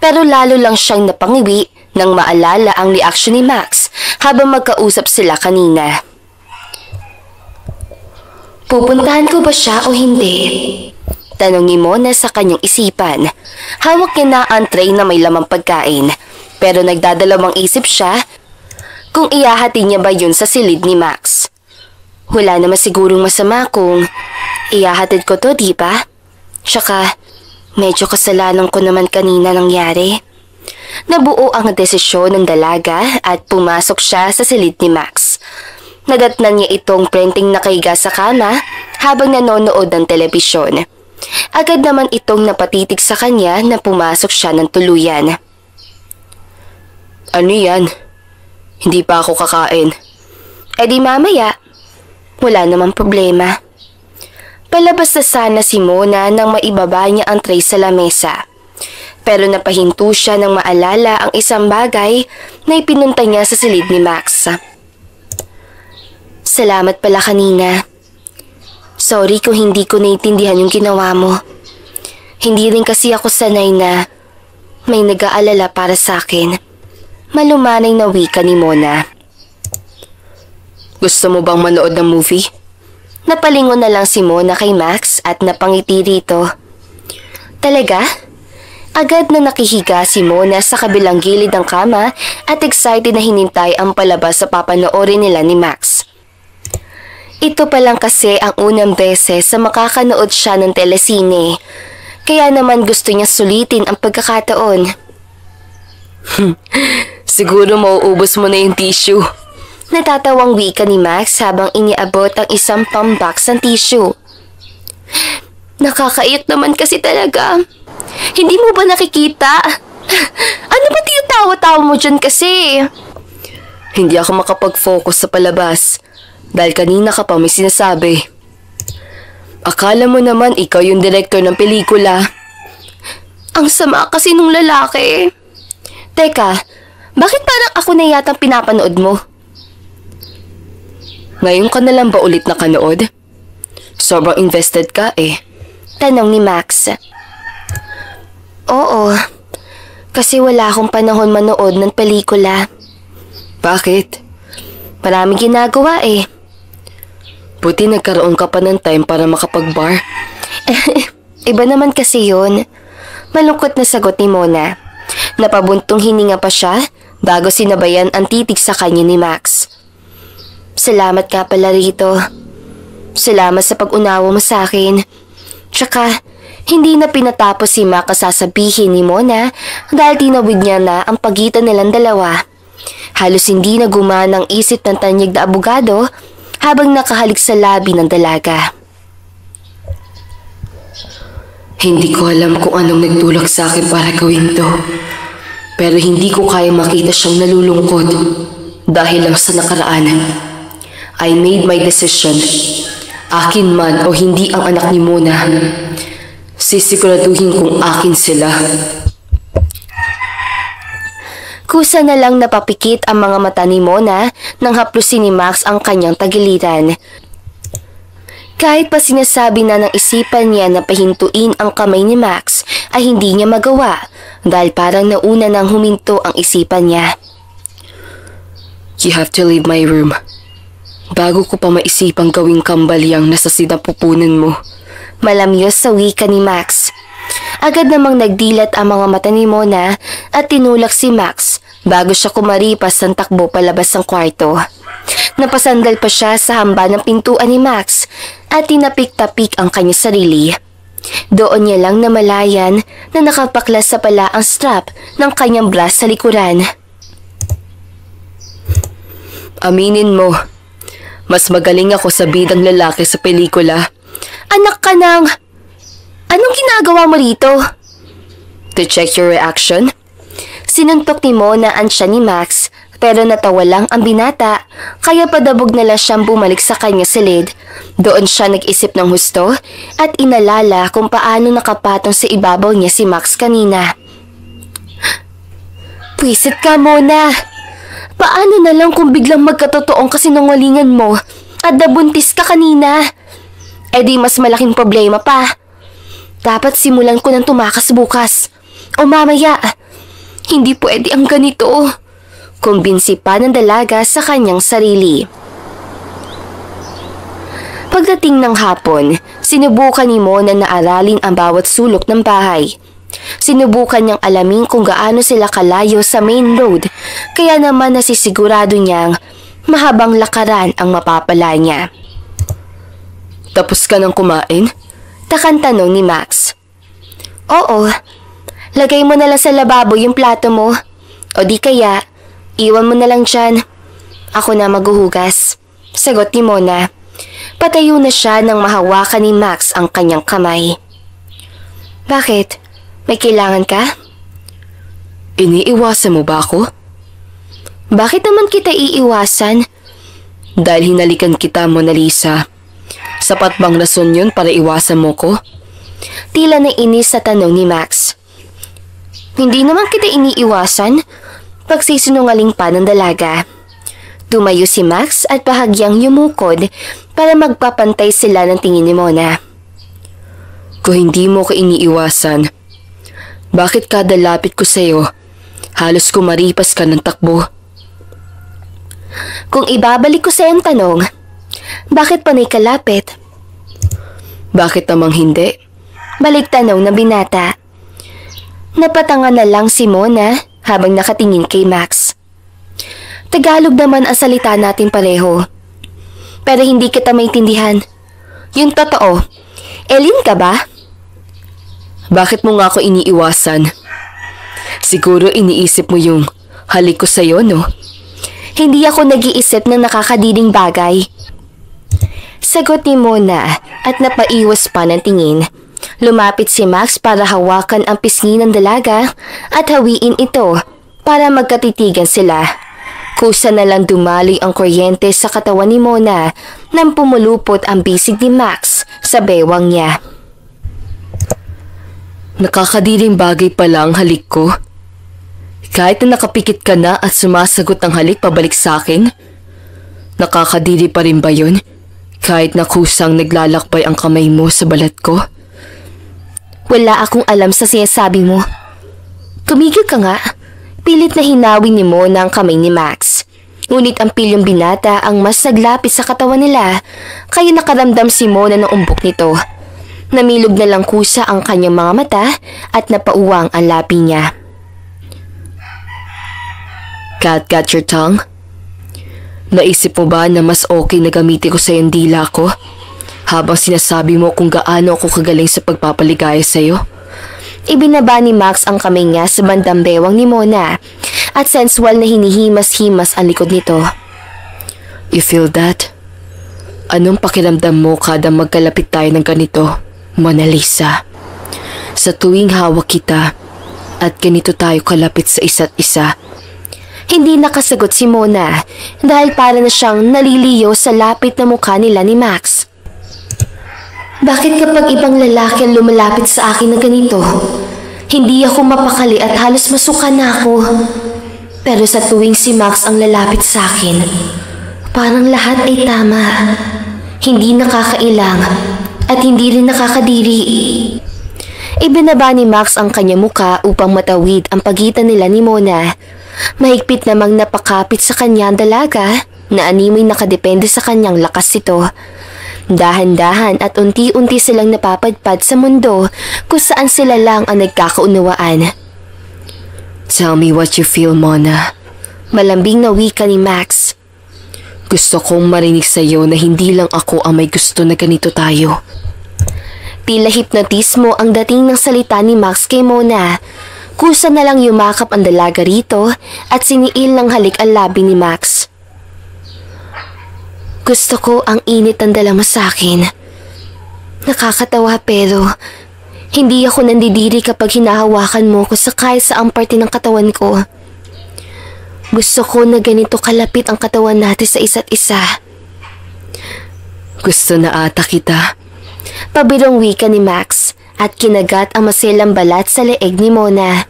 [SPEAKER 2] Pero lalo lang siyang napangibi nang maalala ang reaksyon ni Max habang magkausap sila kanina. Pupuntahan ko ba siya o hindi? Tanong ni Mona sa kanyang isipan. Hawak niya na ang tray na may lamang pagkain. Pero nagdadalawang isip siya kung iahati niya ba yun sa silid ni Max. Wala naman sigurong masama kung ihahatid ko to, di ba? Tsaka, medyo kasalanan ko naman kanina nangyari. Nabuo ang desisyon ng dalaga at pumasok siya sa silid ni Max. Nadatnan niya itong printing nakahiga sa kama habang nanonood ng telebisyon. Agad naman itong napatitig sa kanya na pumasok siya ng tuluyan.
[SPEAKER 1] Ano yan? Hindi pa ako kakain.
[SPEAKER 2] Eh di mamaya. Wala namang problema. Palabas na sana si Mona nang maibaba niya ang tray sa lamesa. Pero napahinto siya nang maalala ang isang bagay na ipinunta niya sa silid ni Max. Salamat pala kanina. Sorry kung hindi ko naiintindihan yung ginawa mo. Hindi rin kasi ako sanay na may nag-aalala para sa akin. Malumanay na wika ni Mona.
[SPEAKER 1] Gusto mo bang manood ng movie?
[SPEAKER 2] Napalingon na lang si Mona kay Max at napangiti rito. Talaga? Agad na nakihiga si Mona sa kabilang gilid ng kama at excited na hinintay ang palabas sa papanoorin nila ni Max. Ito pa lang kasi ang unang beses sa makakanood siya ng telesine. Kaya naman gusto niya sulitin ang pagkakataon.
[SPEAKER 1] Siguro mauubos mo na yung tissue.
[SPEAKER 2] Natatawang wika ni Max habang iniabot ang isang pambox ng tissue. Nakakaiyak naman kasi talaga. Hindi mo ba nakikita? Ano ba tinatawa-tawa mo dyan kasi?
[SPEAKER 1] Hindi ako makapag-focus sa palabas dahil kanina ka pa may sinasabi. Akala mo naman ikaw yung director ng pelikula.
[SPEAKER 2] Ang sama kasi nung lalaki. Teka, bakit parang ako na yatang pinapanood mo?
[SPEAKER 1] Ngayon ka na lang ba ulit nakanood? Sobrang invested ka eh.
[SPEAKER 2] Tanong ni Max. Oo, kasi wala akong panahon manood ng pelikula.
[SPEAKER 1] Bakit?
[SPEAKER 2] Maraming ginagawa eh.
[SPEAKER 1] Buti nagkaroon ka pa ng time para makapag-bar.
[SPEAKER 2] Iba naman kasi yun. Malungkot na sagot ni Mona. Napabuntong hininga pa siya bago sinabayan ang titig sa kanya ni Max. Salamat ka pala rito. Salamat sa pag-unawa mo sa akin. Tsaka, hindi na pinatapos si Max sasabihin ni Mona dahil tinawid niya na ang pagitan nilang dalawa. Halos hindi na gumana ang isip ng tanyag na abogado habang nakahalik sa labi ng dalaga.
[SPEAKER 1] Hindi ko alam kung anong nagtulak sa akin para gawin to. Pero hindi ko kaya makita siyang nalulungkot dahil lang sa nakaraan. I made my decision. Akin man o hindi ang anak ni Mona, sisiguraduhin kong akin sila.
[SPEAKER 2] Kusa na lang napapikit ang mga mata ni Mona nang haplusin ni Max ang kanyang tagiliran. Kahit pa sinasabi na ng isipan niya na pahintuin ang kamay ni Max, ay hindi niya magawa dahil parang nauna nang huminto ang isipan niya.
[SPEAKER 1] You have to leave my room. Bago ko pa maisipang gawing kambal yang nasa sinapupunan mo.
[SPEAKER 2] Malamyos sa wika ni Max. Agad namang nagdilat ang mga mata ni Mona at tinulak si Max bago siya kumaripas ng takbo palabas ng kwarto. Napasandal pa siya sa hamba ng pintuan ni Max at tinapik-tapik ang kanyang sarili. Doon niya lang namalayan na nakapaklas sa pala ang strap ng kanyang bra sa likuran.
[SPEAKER 1] Aminin mo, mas magaling ako sa bidang lalaki sa pelikula.
[SPEAKER 2] Anak ka ng... Anong ginagawa mo rito?
[SPEAKER 1] To check your reaction?
[SPEAKER 2] Sinuntok ni Mona ang siya ni Max pero natawa lang ang binata kaya padabog na lang siyang bumalik sa kanya silid. Doon siya nag-isip ng husto at inalala kung paano nakapatong sa ibabaw niya si Max kanina. Pwisit ka, Mona. Paano na lang kung biglang magkatotoong kasinungalingan mo at nabuntis ka kanina? Eh di mas malaking problema pa. Dapat simulan ko ng tumakas bukas. O mamaya. Hindi pwede ang ganito. Kumbinsi pa ng dalaga sa kanyang sarili. Pagdating ng hapon, sinubukan ni Mona na aralin ang bawat sulok ng bahay. Sinubukan niyang alamin kung gaano sila kalayo sa main road, kaya naman nasisigurado niyang mahabang lakaran ang mapapala niya.
[SPEAKER 1] Tapos ka nang kumain?
[SPEAKER 2] Takang tanong ni Max. Oo, lagay mo na lang sa lababo yung plato mo. O di kaya, iwan mo na lang dyan. Ako na maghuhugas. Sagot ni Mona. Patayo na siya nang mahawakan ni Max ang kanyang kamay. Bakit? May kailangan ka?
[SPEAKER 1] Iniiwasan mo ba ako?
[SPEAKER 2] Bakit naman kita iiwasan?
[SPEAKER 1] Dahil hinalikan kita, Mona Lisa. Sapat bang rason yun para iwasan mo ko?
[SPEAKER 2] Tila nainis sa tanong ni Max. Hindi naman kita iniiwasan. Pagsisinungaling pa ng dalaga. Tumayo si Max at bahagyang yumukod para magpapantay sila ng tingin ni Mona.
[SPEAKER 1] Kung hindi mo ko iniiwasan, bakit kada lapit ko sa'yo, halos kumaripas ka ng takbo?
[SPEAKER 2] Kung ibabalik ko sa'yo ang tanong, bakit panay kalapit?
[SPEAKER 1] Bakit namang hindi?
[SPEAKER 2] Balik tanong na binata. Napatanga na lang si Mona habang nakatingin kay Max. Tagalog naman ang salita natin pareho. Pero hindi kita maintindihan. Yung totoo, Elin ka ba?
[SPEAKER 1] Bakit mo nga ako iniiwasan? Siguro iniisip mo yung halik ko sa'yo, no?
[SPEAKER 2] Hindi ako nag-iisip ng nakakadiding bagay. Sagot ni Mona at napaiwas pa ng tingin. Lumapit si Max para hawakan ang pisngi ng dalaga at hawiin ito para magkatitigan sila. Kusa na lang dumaloy ang kuryente sa katawan ni Mona nang pumulupot ang bisig ni Max sa bewang niya.
[SPEAKER 1] Nakakadiring bagay pala ang halik ko. Kahit na nakapikit ka na at sumasagot ng halik pabalik sa akin, nakakadiri pa rin ba yun? Kahit na kusang naglalakbay ang kamay mo sa balat ko?
[SPEAKER 2] Wala akong alam sa sinasabi mo. Tumigil ka nga. Pilit na hinawin ni Mona ang kamay ni Max. Ngunit ang pilyong binata ang mas naglapit sa katawan nila, kaya nakaramdam si Mona ng umbok nito. Namilog na lang kusa ang kanyang mga mata at napauwang ang labi niya.
[SPEAKER 1] Got your tongue? Naisip mo ba na mas okay na gamitin ko sa yung dila ko? Habang sinasabi mo kung gaano ako kagaling sa pagpapaligaya sa'yo?
[SPEAKER 2] Ibinaba ni Max ang kamay niya sa bandang bewang ni Mona at sensual na hinihimas-himas ang likod nito.
[SPEAKER 1] You feel that? Anong pakiramdam mo kada magkalapit tayo ng ganito, Mona Lisa? Sa tuwing hawak kita at ganito tayo kalapit sa isa't isa.
[SPEAKER 2] Hindi nakasagot si Mona dahil para na siyang naliliyo sa lapit na mukha nila ni Max. Bakit kapag ibang lalaki ang lumalapit sa akin na ganito, hindi ako mapakali at halos masuka na ako? Pero sa tuwing si Max ang lalapit sa akin, parang lahat ay tama. Hindi nakakailang at hindi rin nakakadiri. Ibinaba ni Max ang kanyang muka upang matawid ang pagitan nila ni Mona. Mahigpit namang napakapit sa kanya ang dalaga na animoy nakadepende sa kanyang lakas ito. Dahan-dahan at unti-unti silang napapadpad sa mundo kung saan sila lang ang nagkakaunawaan.
[SPEAKER 1] Tell me what you feel, Mona.
[SPEAKER 2] Malambing na wika ni Max.
[SPEAKER 1] Gusto kong marinig sa iyo na hindi lang ako ang may gusto na ganito tayo.
[SPEAKER 2] Tila hipnotismo ang dating ng salita ni Max kay Mona. Kusa na lang yumakap ang dalaga rito at siniil ng halik ang labi ni Max. Gusto ko ang init ng dala mo sa akin. Nakakatawa pero hindi ako nandidiri kapag hinahawakan mo ko sa kahit saang parte ng katawan ko. Gusto ko na ganito kalapit ang katawan natin sa isa't isa.
[SPEAKER 1] Gusto na ata kita.
[SPEAKER 2] Pabirong wika ni Max at kinagat ang masilang balat sa leeg ni Mona.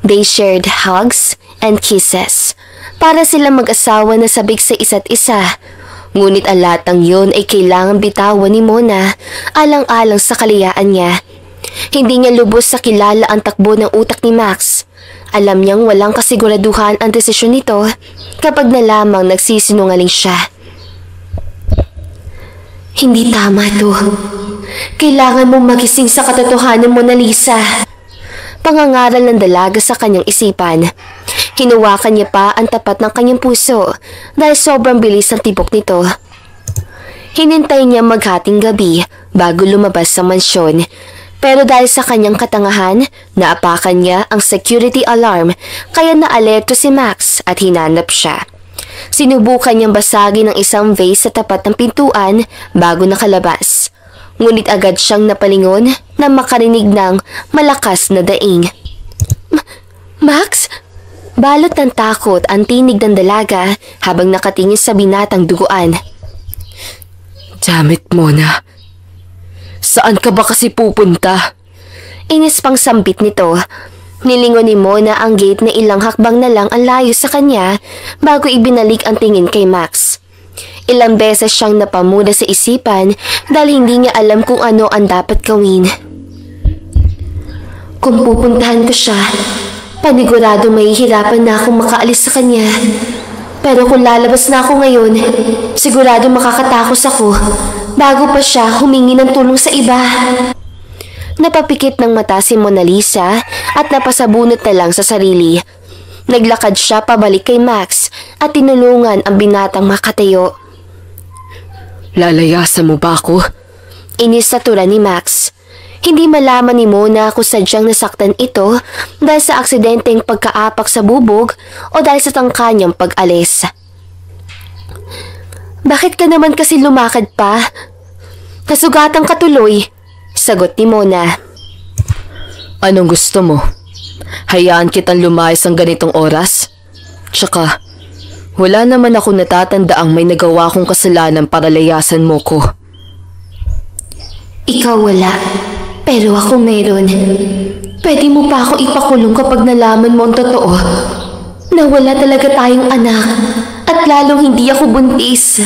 [SPEAKER 2] They shared hugs and kisses. Para silang mag-asawa na sabik sa isa't isa. Ngunit ang lahat ng yun ay kailangan bitawan ni Mona alang-alang sa kaliyaan niya. Hindi niya lubos sa kilala ang takbo ng utak ni Max. Alam niyang walang kasiguraduhan ang desisyon nito kapag na lamang nagsisinungaling siya. Hindi tama to. Kailangan mong magising sa katotohanan, Mona Lisa. Pangangaral ng dalaga sa kanyang isipan. Hinawakan niya pa ang tapat ng kanyang puso dahil sobrang bilis ng tibok nito. Hinintay niya maghating gabi bago lumabas sa mansyon. Pero dahil sa kanyang katangahan, naapakan niya ang security alarm kaya naalerto si Max at hinanap siya. Sinubukan niyang basagin ang isang vase sa tapat ng pintuan bago nakalabas. Ngunit agad siyang napalingon na makarinig ng malakas na daing. Max? Balot ng takot ang tinig ng dalaga habang nakatingin sa binatang duguan.
[SPEAKER 1] Damn it, Mona. Saan ka ba kasi pupunta?
[SPEAKER 2] Inis pang sambit nito. Nilingon ni Mona ang gate na ilang hakbang na lang ang layo sa kanya bago ibinalik ang tingin kay Max. Ilang beses siyang napamuda sa isipan dahil hindi niya alam kung ano ang dapat gawin. Kung pupuntahan ko siya, panigurado mahihirapan na akong makaalis sa kanya. Pero kung lalabas na ako ngayon, sigurado makakatakos ako bago pa siya humingi ng tulong sa iba. Napapikit ng mata si Mona Lisa at napasabunot na lang sa sarili. Naglakad siya pabalik kay Max at tinulungan ang binatang makatayo.
[SPEAKER 1] Lalayasan mo ba ako?
[SPEAKER 2] Inis sa tura ni Max. Hindi malaman ni Mona kung sadyang nasaktan ito dahil sa aksidenteng pagkaapak sa bubog o dahil sa tangka niyang pag-alis. Bakit ka naman kasi lumakad pa? Nasugatan ka tuloy, sagot ni Mona.
[SPEAKER 1] Anong gusto mo? Hayaan kitang lumayas ang ganitong oras? Tsaka, wala naman ako natatandaang may nagawa kong kasalanan para layasan mo ko.
[SPEAKER 2] Ikaw wala, pero ako meron. Pwede mo pa ako ipakulong kapag nalaman mo ang totoo na wala talaga tayong anak at lalong hindi ako buntis.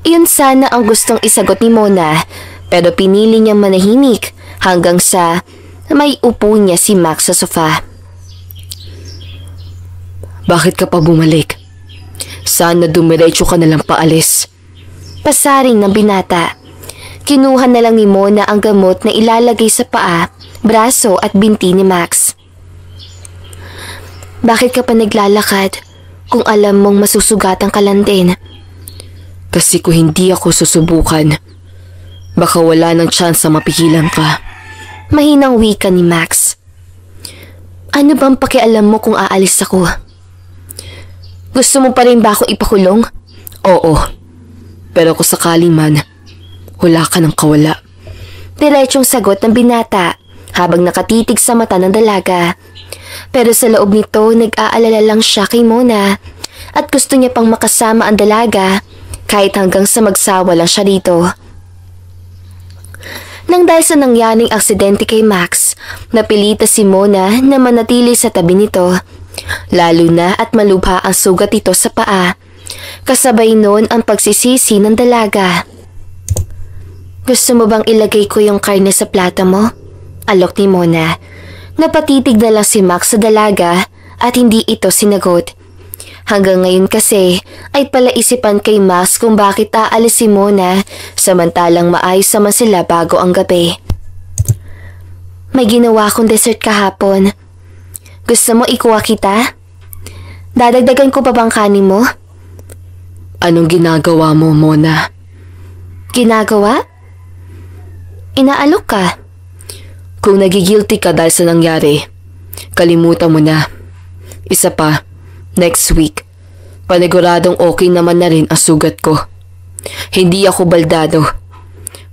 [SPEAKER 2] Iyon sana ang gustong isagot ni Mona, pero pinili niyang manahimik hanggang sa may upo niya si Max sa sofa.
[SPEAKER 1] Bakit ka pa bumalik? Sana dumiretso ka na lang paalis.
[SPEAKER 2] Pasaring ng binata. Kinuha na lang ni Mona ang gamot na ilalagay sa paa, braso at binti ni Max. Bakit ka pa naglalakad kung alam mong masusugatan ka lang din?
[SPEAKER 1] Kasi kung hindi ako susubukan, baka wala ng tsansa mapigilan ka.
[SPEAKER 2] Mahinang wika ni Max. Ano bang pakialam mo kung aalis ako? Gusto mo pa rin ba akong ipakulong?
[SPEAKER 1] Oo. Pero kung sakali man, wala ka ng kawala.
[SPEAKER 2] Diretsong sagot ng binata habang nakatitig sa mata ng dalaga. Pero sa loob nito, nag-aalala lang siya kay Mona at gusto niya pang makasama ang dalaga kahit hanggang sa magsawa lang siya dito. Nang dahil sa nangyaring aksidente kay Max, napilita si Mona na manatili sa tabi nito. Lalo na at malubha ang sugat ito sa paa. Kasabay noon ang pagsisisi ng dalaga. Gusto mo bang ilagay ko yung karne sa plato mo? Alok ni Mona. Napatitig na lang si Max sa dalaga at hindi ito sinagot. Hanggang ngayon kasi ay palaisipan kay Max kung bakit aalis si Mona samantalang maayos naman sila bago ang gabi. May ginawa akong dessert kahapon. Gusto mo ikuha kita? Dadagdagan ko pa bang kanin mo?
[SPEAKER 1] Anong ginagawa mo, Mona?
[SPEAKER 2] Ginagawa? Inaalok ka.
[SPEAKER 1] Kung nagigilty ka dahil sa nangyari, kalimutan mo na. Isa pa, next week, paniguradong okay naman na rin ang sugat ko. Hindi ako baldado.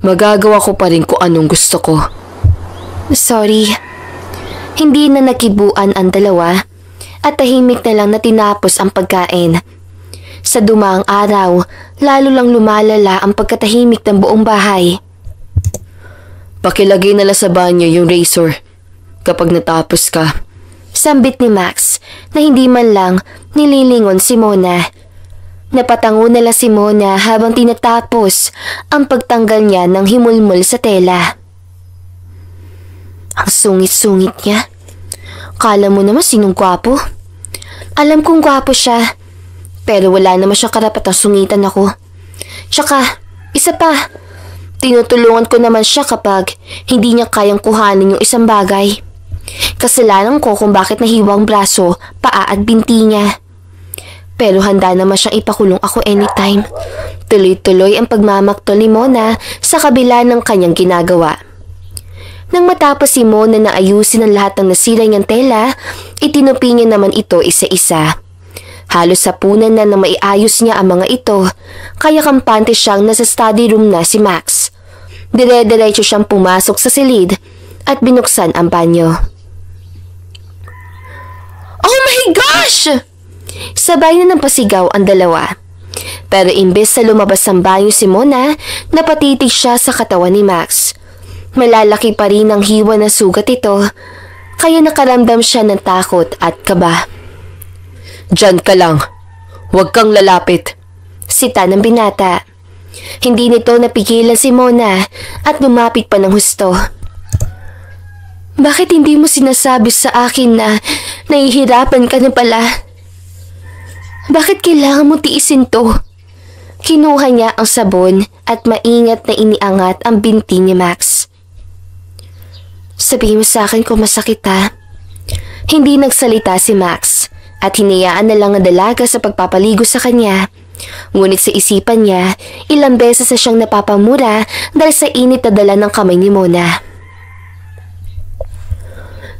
[SPEAKER 1] Magagawa ko pa rin kung anong gusto ko.
[SPEAKER 2] Sorry. Hindi na nakibuan ang dalawa at tahimik na lang na tinapos ang pagkain. Sa dumaang araw, lalo lang lumalala ang pagkatahimik ng buong bahay.
[SPEAKER 1] Pakilagay na lang sa banyo yung razor kapag natapos ka.
[SPEAKER 2] Sambit ni Max na hindi man lang nililingon si Mona. Napatango na lang si Mona habang tinatapos ang pagtanggal niya ng himulmul sa tela. Ang sungit-sungit niya. Kala mo naman sinong gwapo. Alam kong gwapo siya. Pero wala naman siya karapatang sungitan ako. Tsaka, isa pa. Tinutulungan ko naman siya kapag hindi niya kayang kuhanin yung isang bagay. Kasalanan ko kung bakit nahiwang braso, paa at binti niya. Pero handa naman siyang ipakulong ako anytime. Tuloy-tuloy ang pagmamaktol ni Mona sa kabila ng kanyang ginagawa. Nang matapos si Mona na ayusin ang lahat ng nasira niyang tela, itinupi niya naman ito isa-isa. Halos sapunan na maiayos niya ang mga ito, kaya kampante siyang nasa study room na si Max. Dire-diretso siyang pumasok sa silid at binuksan ang banyo. Oh my gosh! Sabay na ng pasigaw ang dalawa. Pero imbes sa lumabas ng banyo si Mona, napatitig siya sa katawan ni Max. Malalaki pa rin ang hiwa na sugat ito, kaya nakaramdam siya ng takot at kaba.
[SPEAKER 1] Diyan ka lang. Huwag kang lalapit.
[SPEAKER 2] Sita ng binata. Hindi nito napigilan si Mona at lumapit pa ng husto. Bakit hindi mo sinasabi sa akin na nahihirapan ka na pala? Bakit kailangan mo tiisin to? Kinuha niya ang sabon at maingat na iniangat ang binti ni Max. Sabihin mo sa akin kung masakit ha. Hindi nagsalita si Max at hinayaan na lang ang dalaga sa pagpapaligo sa kanya. Ngunit sa isipan niya, ilang beses na siyang napapamura dahil sa init na dala ng kamay ni Mona.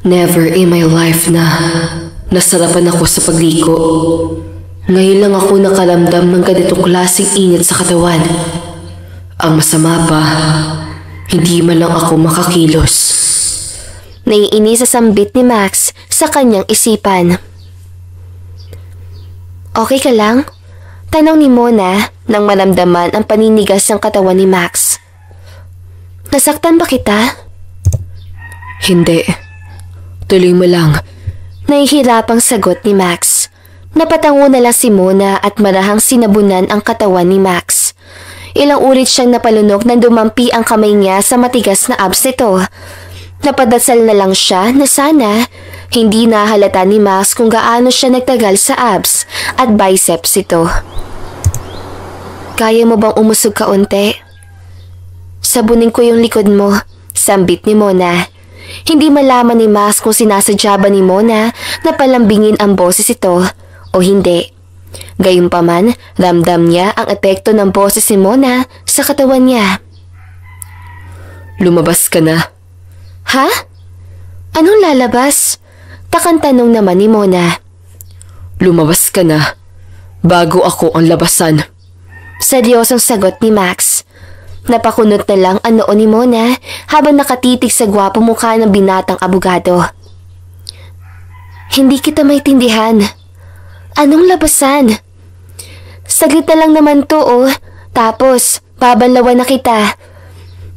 [SPEAKER 1] Never in my life na nasarapan ako sa pagligo. Ngayon lang ako nakaramdam ng ganitong klaseng init sa katawan. Ang masama pa, hindi man lang ako makakilos.
[SPEAKER 2] Naiinis sa sambit ni Max sa kanyang isipan. Okay ka lang? Tanong ni Mona nang maramdaman ang paninigas ng katawan ni Max. Nasaktan ba kita?
[SPEAKER 1] Hindi. Tuloy mo lang.
[SPEAKER 2] Nahihirapang sagot ni Max. Napatango na lang si Mona at marahang sinabunan ang katawan ni Max. Ilang ulit siyang napalunok nang dumampi ang kamay niya sa matigas na abs nito. Napadasal na lang siya na sana hindi nahalata ni Max kung gaano siya nagtagal sa abs at biceps ito. Kaya mo bang umusog kaunti? Sabunin ko yung likod mo, sambit ni Mona. Hindi malaman ni Max kung sinasadya ba ni Mona na palambingin ang boses ito o hindi. Gayunpaman, ramdam niya ang epekto ng boses ni Mona sa katawan niya.
[SPEAKER 1] Lumabas ka na.
[SPEAKER 2] Ha? Anong lalabas? Takang tanong naman ni Mona.
[SPEAKER 1] Lumabas ka na, bago ako ang labasan.
[SPEAKER 2] Seryosong sagot ni Max. Napakunot na lang ang noo ni Mona habang nakatitig sa gwapo mukha ng binatang abogado. Hindi kita maintindihan. Anong labasan? Saglit na lang naman to tapos babanlawan na kita.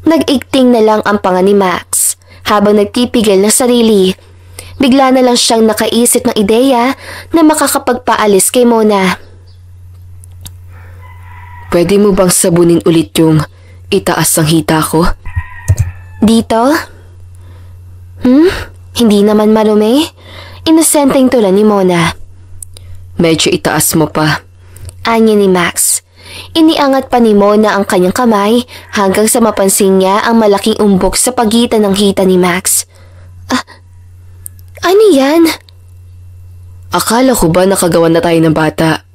[SPEAKER 2] Nag-igting na lang ang panga ni Max habang nagpipigil ng sarili. Bigla na lang siyang nakaisip ng ideya na makakapagpaalis kay Mona.
[SPEAKER 1] Pwede mo bang sabunin ulit yung itaas ang hita ko?
[SPEAKER 2] Dito? Hindi naman marumi. Inosenteng tulad ni Mona.
[SPEAKER 1] Medyo itaas mo pa.
[SPEAKER 2] Anya ni Max. Iniangat pa ni Mona ang kanyang kamay hanggang sa mapansin niya ang malaking umbok sa pagitan ng hita ni Max. Ano yan?
[SPEAKER 1] Akala ko ba nakagawa na tayo ng bata?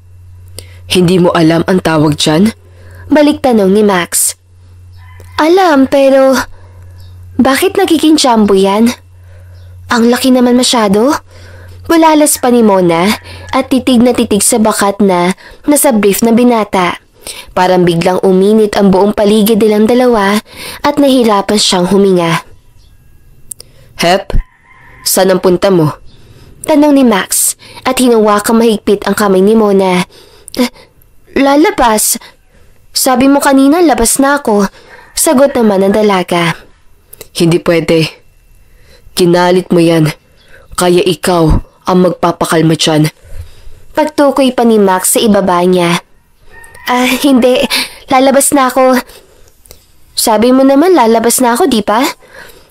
[SPEAKER 1] Hindi mo alam ang tawag dyan?
[SPEAKER 2] Balik tanong ni Max. Alam, pero bakit nagiging jumbo yan? Ang laki naman masyado. Bulalas pa ni Mona at titig na titig sa bakat na nasa brief na binata. Parang biglang uminit ang buong paligid nilang dalawa at nahirapan siyang huminga.
[SPEAKER 1] Hep, saan ang punta mo?
[SPEAKER 2] Tanong ni Max at hinawakang mahigpit ang kamay ni Mona. Lalabas. Sabi mo kanina labas na ako. Sagot naman ng dalaga.
[SPEAKER 1] Hindi pwede. Kinalit mo yan. Kaya ikaw ang magpapakalma dyan.
[SPEAKER 2] Pagtukoy pa ni Max sa ibaba niya. Hindi. Lalabas na ako. Sabi mo naman lalabas na ako, di ba?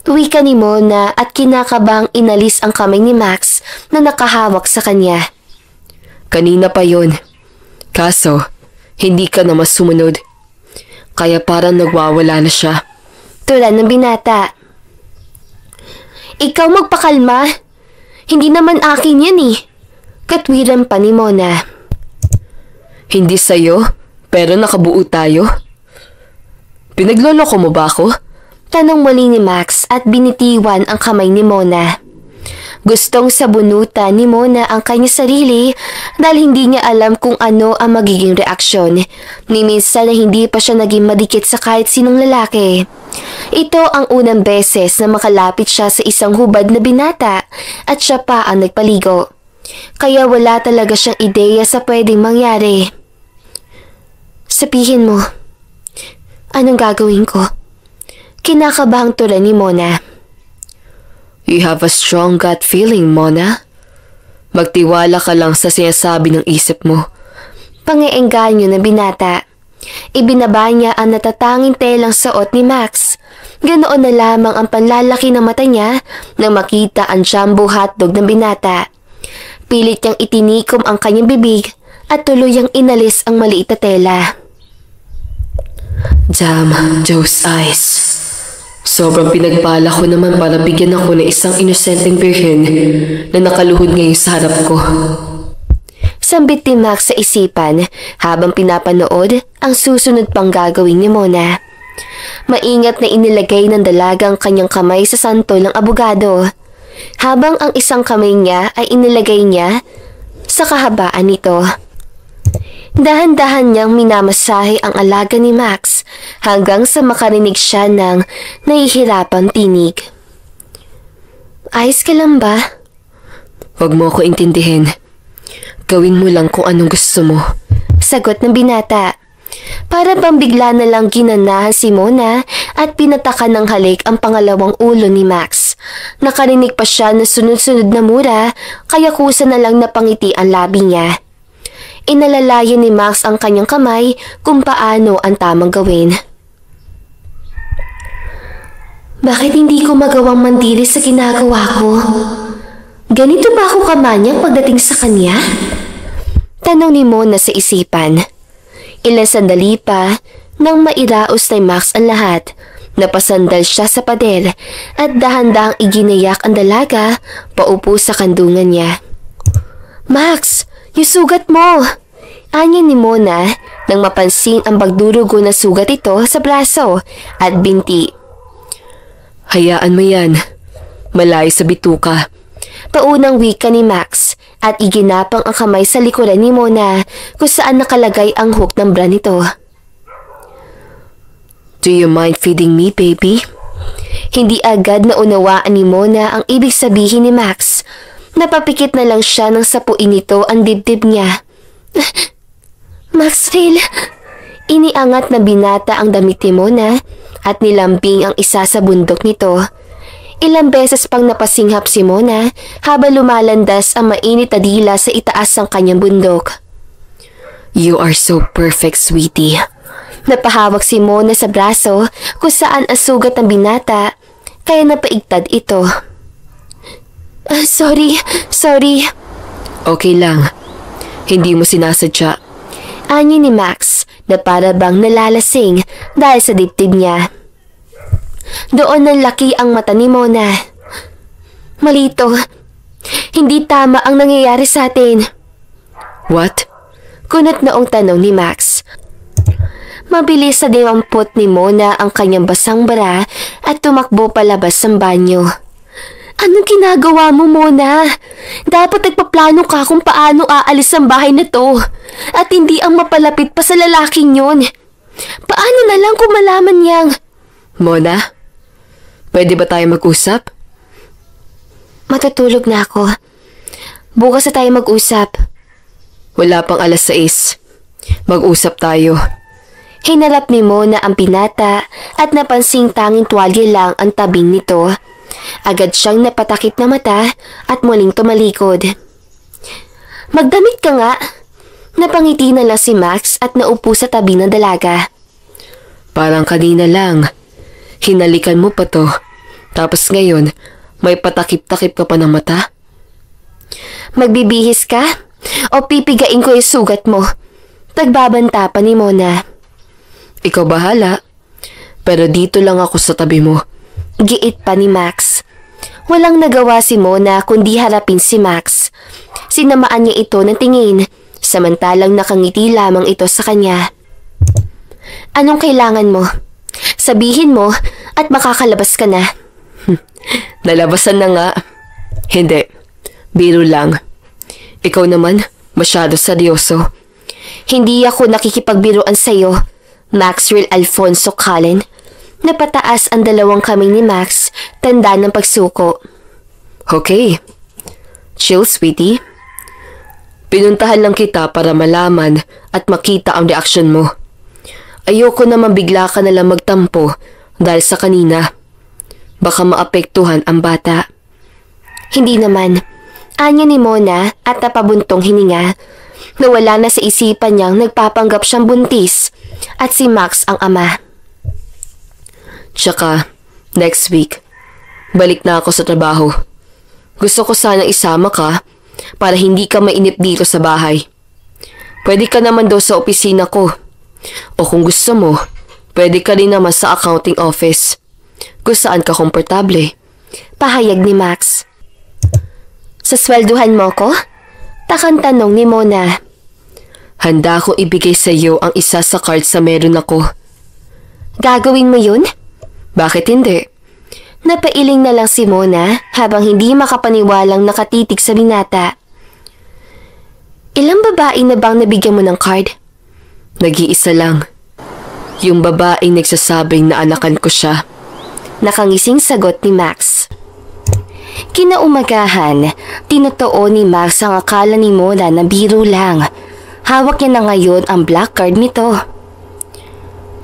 [SPEAKER 2] Wika ni Mona at kinakabang inalis ang kamay ni Max na nakahawak sa kanya.
[SPEAKER 1] Kanina pa yon. Kaso, hindi ka na mas sumunod. Kaya parang nagwawala na siya.
[SPEAKER 2] Tulad ng binata. Ikaw magpakalma. Hindi naman akin yan Katwiran pa ni Mona.
[SPEAKER 1] Hindi sa'yo, pero nakabuo tayo. Pinagloloko mo ba ako?
[SPEAKER 2] Tanong muli ni Max at binitiwan ang kamay ni Mona. Gustong sabunutan ni Mona ang kanyang sarili dahil hindi niya alam kung ano ang magiging reaksyon. Ni minsan na hindi pa siya naging madikit sa kahit sinong lalaki. Ito ang unang beses na makalapit siya sa isang hubad na binata at siya pa ang nagpaligo. Kaya wala talaga siyang ideya sa pwedeng mangyari. Sabihin mo, anong gagawin ko? Kinakabahang tulad ni Mona.
[SPEAKER 1] You have a strong gut feeling, Mona. Magtiwala ka lang sa sinasabi ng isip mo.
[SPEAKER 2] Pangiengganyo ng binata. Ibinaba niya ang natatanging telang suot ni Max. Ganoon na lamang ang panlalaki ng mata niya nang makita ang jumbo hotdog ng binata. Pilit niyang itinikom ang kanyang bibig at tuluyang inalis ang maliit na tela.
[SPEAKER 1] Damn those eyes. Sobrang pinagpala ko naman para bigyan ako ng isang inosenteng birhen na nakaluhod ngayon sa harap ko.
[SPEAKER 2] Sambit ni Max sa isipan habang pinapanood ang susunod pang gagawin ni Mona. Maingat na inilagay ng dalaga ang kanyang kamay sa santol ng abogado, habang ang isang kamay niya ay inilagay niya sa kahabaan nito. Dahan-dahan niyang minamasahe ang alaga ni Max hanggang sa makarinig siya ng nahihirapang tinig. Ayos ka lang ba?
[SPEAKER 1] Huwag mo ako intindihin. Gawin mo lang kung anong gusto mo.
[SPEAKER 2] Sagot ng binata. Para bang bigla na lang ginanahan si Mona at pinatakan ng halik ang pangalawang ulo ni Max. Nakarinig pa siya na sunod-sunod na mura kaya kusa na lang napangiti ang labi niya. Inalalayan ni Max ang kanyang kamay kung paano ang tamang gawin. Bakit hindi ko magawang mandili sa ginagawa ko? Ganito ba ako kamanyang pagdating sa kanya? Tanong ni Mona sa isipan. Ilang sandali pa nang mairaos ni Max ang lahat. Napasandal siya sa pader at dahan-dahang iginayak ang dalaga paupo sa kandungan niya. Max! Yung sugat mo! Anya ni Mona nang mapansin ang bagdurugo na sugat ito sa braso at binti.
[SPEAKER 1] Hayaan mo yan. Malayo sa bituka.
[SPEAKER 2] Paunang wika ni Max at iginapang ang kamay sa likuran ni Mona kung saan nakalagay ang hook ng bra nito.
[SPEAKER 1] Do you mind feeding me, baby?
[SPEAKER 2] Hindi agad naunawaan ni Mona ang ibig sabihin ni Max. Napapikit na lang siya nang sapuin nito ang dibdib niya. Maxwell, iniangat na binata ang damit ni Mona at nilambing ang isa sa bundok nito. Ilang beses pang napasinghap si Mona habang lumalandas ang mainit na dila sa itaas ng kanyang bundok.
[SPEAKER 1] You are so perfect, sweetie.
[SPEAKER 2] Napahawak si Mona sa braso kung saan ang sugat ng binata kaya napaigtad ito. Sorry.
[SPEAKER 1] Okay lang. Hindi mo sinasadya.
[SPEAKER 2] Anyo ni Max na para bang nalalasing dahil sa dibdib niya. Doon nanlaki ang mata ni Mona. Malito. Hindi tama ang nangyayari sa atin.
[SPEAKER 1] What?
[SPEAKER 2] Kunat noong tanong ni Max. Mabilis na diwampot ni Mona ang kanyang basang bara at tumakbo palabas ng banyo. Anong ginagawa mo, Mona? Dapat nagpaplano ka kung paano aalis ang bahay na to at hindi ang mapalapit pa sa lalaking yun. Paano na lang kung malaman niyang...
[SPEAKER 1] Mona, pwede ba tayo mag-usap?
[SPEAKER 2] Matutulog na ako. Bukas na tayo mag-usap.
[SPEAKER 1] Wala pang 6:00. Mag-usap tayo.
[SPEAKER 2] Hinarap ni Mona ang binata at napansing tanging tuwalya lang ang tabing nito. Agad siyang napatakip na mata at muling tumalikod. Magdamit ka nga. Napangiti na lang si Max at naupo sa tabi ng dalaga.
[SPEAKER 1] Parang kanina lang. Hinalikan mo pa to. Tapos ngayon, may patakip-takip ka pa ng mata?
[SPEAKER 2] Magbibihis ka? O pipigain ko yung sugat mo? Tagbabanta pa ni Mona.
[SPEAKER 1] Ikaw bahala. Pero dito lang ako sa tabi mo.
[SPEAKER 2] Giit pa ni Max. Walang nagawa si Mona kundi harapin si Max. Sinamaan niya ito ng tingin, samantalang nakangiti lamang ito sa kanya. Anong kailangan mo? Sabihin mo at makakalabas ka na.
[SPEAKER 1] Nalabasan na nga. Hindi. Biro lang. Ikaw naman, masyado seryoso.
[SPEAKER 2] Hindi ako nakikipagbiruan sa'yo, Maxwell Alfonso Cullen. Napataas ang dalawang kamay ni Max, tanda ng pagsuko.
[SPEAKER 1] Okay. Chill, sweetie. Pinuntahan lang kita para malaman at makita ang reaksyon mo. Ayoko naman bigla ka nalang magtampo dahil sa kanina. Baka maapektuhan ang bata.
[SPEAKER 2] Hindi naman. Anya ni Mona at napabuntong hininga. Nawala na sa isipan niyang nagpapanggap siyang buntis at si Max ang ama.
[SPEAKER 1] Tsaka, next week, balik na ako sa trabaho. Gusto ko sanang isama ka para hindi ka mainip dito sa bahay. Pwede ka naman daw sa opisina ko. O kung gusto mo, pwede ka rin naman sa accounting office. Kung saan ka komportable.
[SPEAKER 2] Pahayag ni Max. Sa swelduhan mo ko? Takang tanong ni Mona.
[SPEAKER 1] Handa ko ibigay sa iyo ang isa sa cards sa meron ako.
[SPEAKER 2] Gagawin mo yun?
[SPEAKER 1] Bakit hindi?
[SPEAKER 2] Napailing na lang si Mona habang hindi makapaniwalang nakatitig sa binata. Ilang babae na bang nabigyan mo ng card?
[SPEAKER 1] Nag-iisa lang. Yung babaeng nagsasabing na anakan ko siya.
[SPEAKER 2] Nakangising sagot ni Max. Kinaumagahan, tinotoo ni Max ang akala ni Mona na biro lang. Hawak niya na ngayon ang black card nito.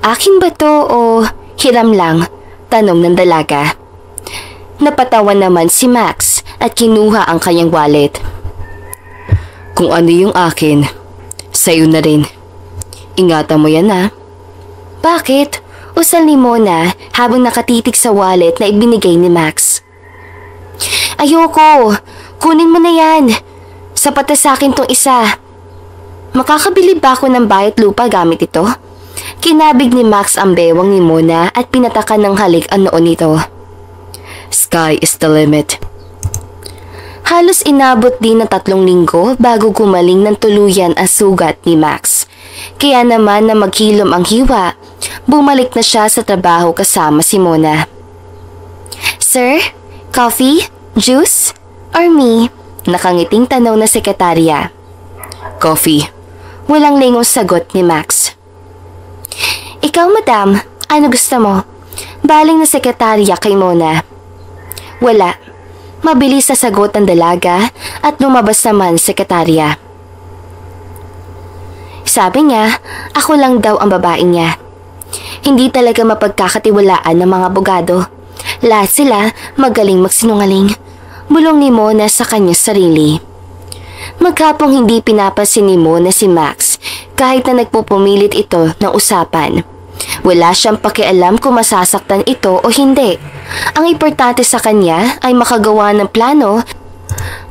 [SPEAKER 2] Akin ba to o hiram lang? Tanong ng dalaga. Napatawa naman si Max at kinuha ang kanyang wallet.
[SPEAKER 1] Kung ano yung akin, sa'yo na rin. Ingatan mo yan ha.
[SPEAKER 2] Bakit? Usal ni Mona habang nakatitig sa wallet na ibinigay ni Max. Ayoko. Kunin mo na yan. Sapat na sa akin tong isa. Makakabili ba ako ng bayat lupa gamit ito? Kinabig ni Max ang bewang ni Mona at pinatakan ng halik ang noon nito.
[SPEAKER 1] Sky is the limit.
[SPEAKER 2] Halos inabot din ng 3 linggo bago gumaling ng tuluyan ang sugat ni Max. Kaya naman na maghilom ang hiwa, bumalik na siya sa trabaho kasama si Mona. Sir, coffee, juice, Or me? Nakangiting tanong na sekretarya.
[SPEAKER 1] Coffee.
[SPEAKER 2] Walang lingong sagot ni Max. Ikaw, madam, ano gusto mo? Baling na sekretarya kay Mona. Wala. Mabilis sa sagot ang dalaga at lumabas naman sekretarya. Sabi niya, ako lang daw ang babae niya. Hindi talaga mapagkakatiwalaan ng mga abogado. Lahat sila magaling magsinungaling. Bulong ni Mona sa kanyang sarili. Maghapong hindi pinapansin ni Mona si Max kahit na nagpupumilit ito ng usapan. Wala siyang pakialam kung masasaktan ito o hindi. Ang importante sa kanya ay makagawa ng plano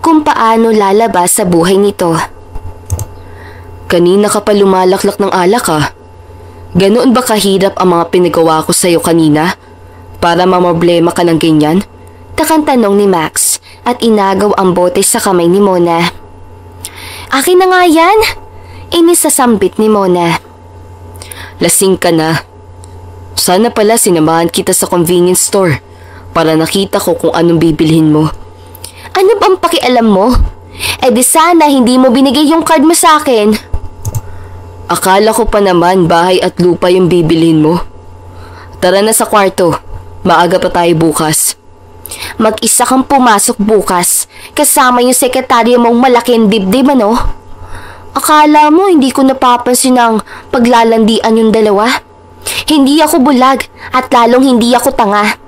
[SPEAKER 2] kung paano lalabas sa buhay nito.
[SPEAKER 1] Kanina ka pa lumalaklak ng alak ah. Ganoon ba kahirap ang mga pinagawa ko sa'yo kanina? Para mamoblema ka ng ganyan?
[SPEAKER 2] Takang tanong ni Max at inagaw ang bote sa kamay ni Mona. Akin na nga yan! Inis sa sambit ni Mona.
[SPEAKER 1] Lasing ka na. Sana pala sinamahan kita sa convenience store para nakita ko kung anong bibilhin mo.
[SPEAKER 2] Ano bang pakialam mo? Eh di sana hindi mo binigay yung card mo sa akin.
[SPEAKER 1] Akala ko pa naman bahay at lupa yung bibilhin mo. Tara na sa kwarto. Maaga pa tayo bukas.
[SPEAKER 2] Mag-isa kang pumasok bukas kasama yung sekretarya mong malaking dibdib ano? Akala mo hindi ko napapansin ang paglalandian yung dalawa? Hindi ako bulag at lalong hindi ako tanga.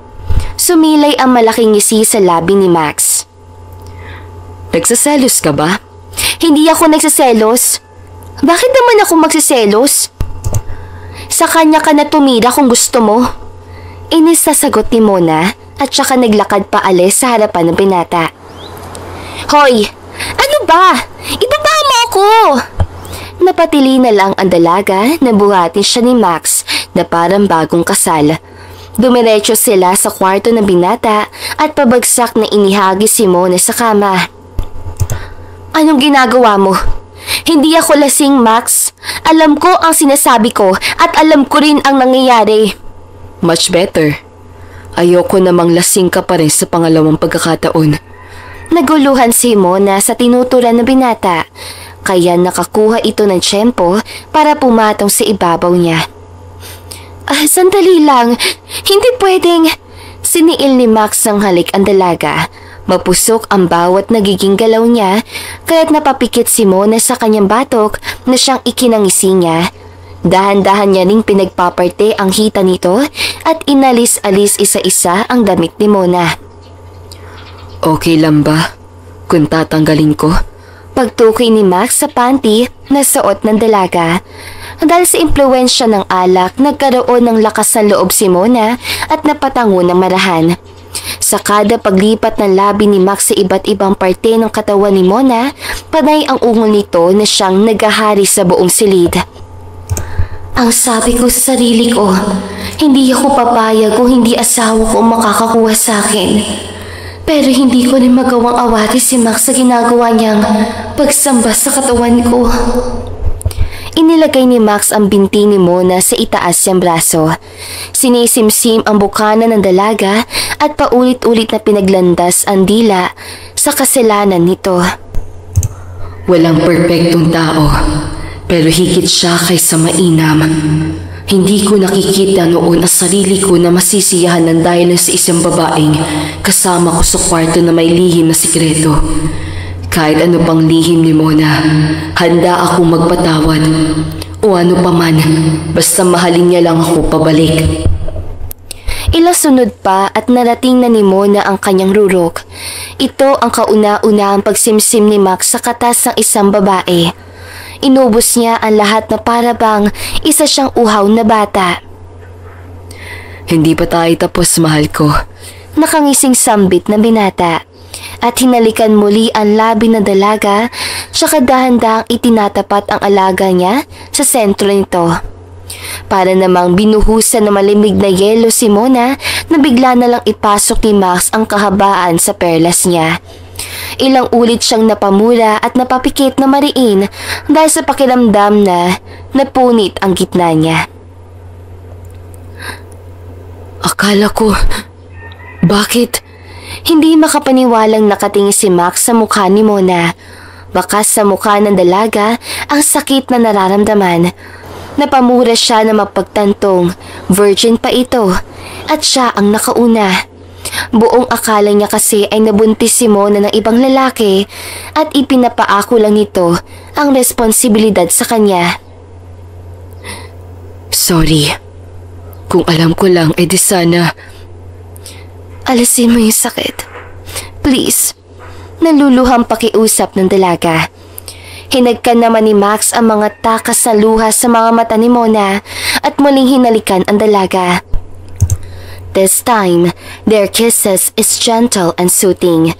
[SPEAKER 2] Sumilay ang malaking ngisi sa labi ni Max.
[SPEAKER 1] Nagsaselos ka ba?
[SPEAKER 2] Hindi ako nagsaselos. Bakit naman ako magsiselos? Sa kanya ka na tumira kung gusto mo. Inis sa sagot ni Mona at saka naglakad pa alis sa harapan ng binata. Hoy! Ano ba? Ibaba mo ako! Napatili na lang ang dalaga na buhatin siya ni Max na parang bagong kasal. Dumiretso sila sa kwarto ng binata at pabagsak na inihagi si Mona sa kama. Anong ginagawa mo? Hindi ako lasing, Max. Alam ko ang sinasabi ko at alam ko rin ang nangyayari.
[SPEAKER 1] Much better. Ayoko namang lasing ka pa rin sa pangalawang pagkakataon.
[SPEAKER 2] Naguluhan si Mona sa tinuturan ng binata, kaya nakakuha ito ng tiyempo para pumatong sa ibabaw niya. Sandali lang. Hindi pwedeng. Siniil ni Max ng halik ang dalaga. Mapusok ang bawat nagiging galaw niya, kaya't napapikit si Mona sa kanyang batok na siyang ikinangisi niya. Dahan-dahan niya ring pinagpaparte ang hita nito at inalis-alis isa-isa ang damit ni Mona.
[SPEAKER 1] Okay lang ba kung tatanggalin ko?
[SPEAKER 2] Pagtukoy ni Max sa panty na suot ng dalaga. Dahil sa impluwensya ng alak, nagkaroon ng lakas ng loob si Mona at napatango ng marahan. Sa kada paglipat ng labi ni Max sa iba't ibang parte ng katawan ni Mona, panay ang ungol nito na siyang nagahari sa buong silid. Ang sabi ko sa sarili ko, hindi ako papayag kung hindi asawa ko makakakuha sa akin. Pero hindi ko rin magawang awati si Max sa ginagawa niyang pagsamba sa katawan ko. Inilagay ni Max ang binti ni Mona sa itaas niyang braso. Sinisimsim ang bukana ng dalaga at paulit-ulit na pinaglandas ang dila sa kasalanan nito.
[SPEAKER 1] Walang perpektong tao, pero higit siya kaysa mainam. Hindi ko nakikita noon ang sarili ko na masisiyahan ng dahil sa isang babaeng kasama ko sa kwarto na may lihim na sikreto. Kahit ano pang lihim ni Mona, handa akong magpatawad. O ano pa man, basta mahalin niya lang ako pabalik.
[SPEAKER 2] Ilasunod pa at narating na ni Mona ang kanyang rurok. Ito ang kauna-unahang pagsimsim ni Max sa katas ng isang babae. Inubos niya ang lahat na para bang isa siyang uhaw na bata.
[SPEAKER 1] Hindi pa tayo tapos, mahal ko.
[SPEAKER 2] Nakangising sambit na binata. At hinalikan muli ang labi na dalaga, tsaka dahan-dahang itinatapat ang alaga niya sa sentro nito. Para namang binuhusan na malimig na yelo si Mona na bigla na lang ipasok ni Max ang kahabaan sa perlas niya. Ilang ulit siyang napamura at napapikit na mariin dahil sa pakiramdam na napunit ang gitna niya.
[SPEAKER 1] Akala ko, bakit?
[SPEAKER 2] Hindi makapaniwalang nakatingin si Max sa mukha ni Mona. Bakas sa mukha ng dalaga ang sakit na nararamdaman. Napamura siya na mapagtantong virgin pa ito at siya ang nakauna. Buong akala niya kasi ay nabuntis si Mona ng ibang lalaki at ipinapaako lang nito ang responsibilidad sa kanya.
[SPEAKER 1] Sorry. Kung alam ko lang, edi sana.
[SPEAKER 2] Alisin mo yung sakit. Please. Naluluhang pakiusap ng dalaga. Hinagkan naman ni Max ang mga takas na luha sa mga mata ni Mona at muling hinalikan ang dalaga. This time, their kisses is gentle and soothing.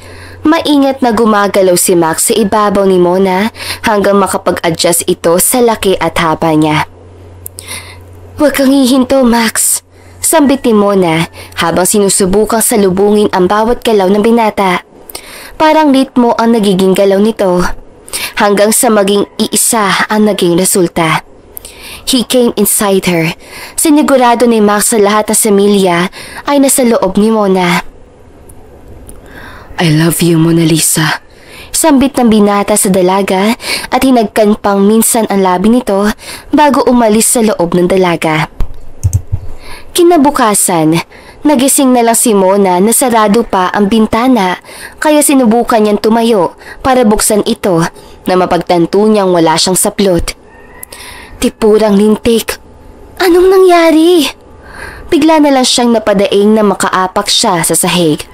[SPEAKER 2] Maingat na gumagalaw si Max sa ibabaw ni Mona hanggang makapag-adjust ito sa laki at haba niya. Huwag kang hihinto, Max. Sambit ni Mona habang sinusubukang salubungin ang bawat galaw ng binata. Parang ritmo ang nagiging galaw nito hanggang sa maging iisa ang naging resulta. He came inside her. Sinigurado ni Max sa lahat ng semilya ay nasa loob ni Mona.
[SPEAKER 1] I love you, Mona Lisa.
[SPEAKER 2] Sambit ng binata sa dalaga at hinagkan pang minsan ang labi nito bago umalis sa loob ng dalaga. Kinabukasan, nagising na lang si Mona na sarado pa ang bintana kaya sinubukan niyang tumayo para buksan ito na mapagtanto niyang wala siyang saplot. Tipurang lintik. Anong nangyari? Bigla na lang siyang napadaing na makaapak siya sa sahig.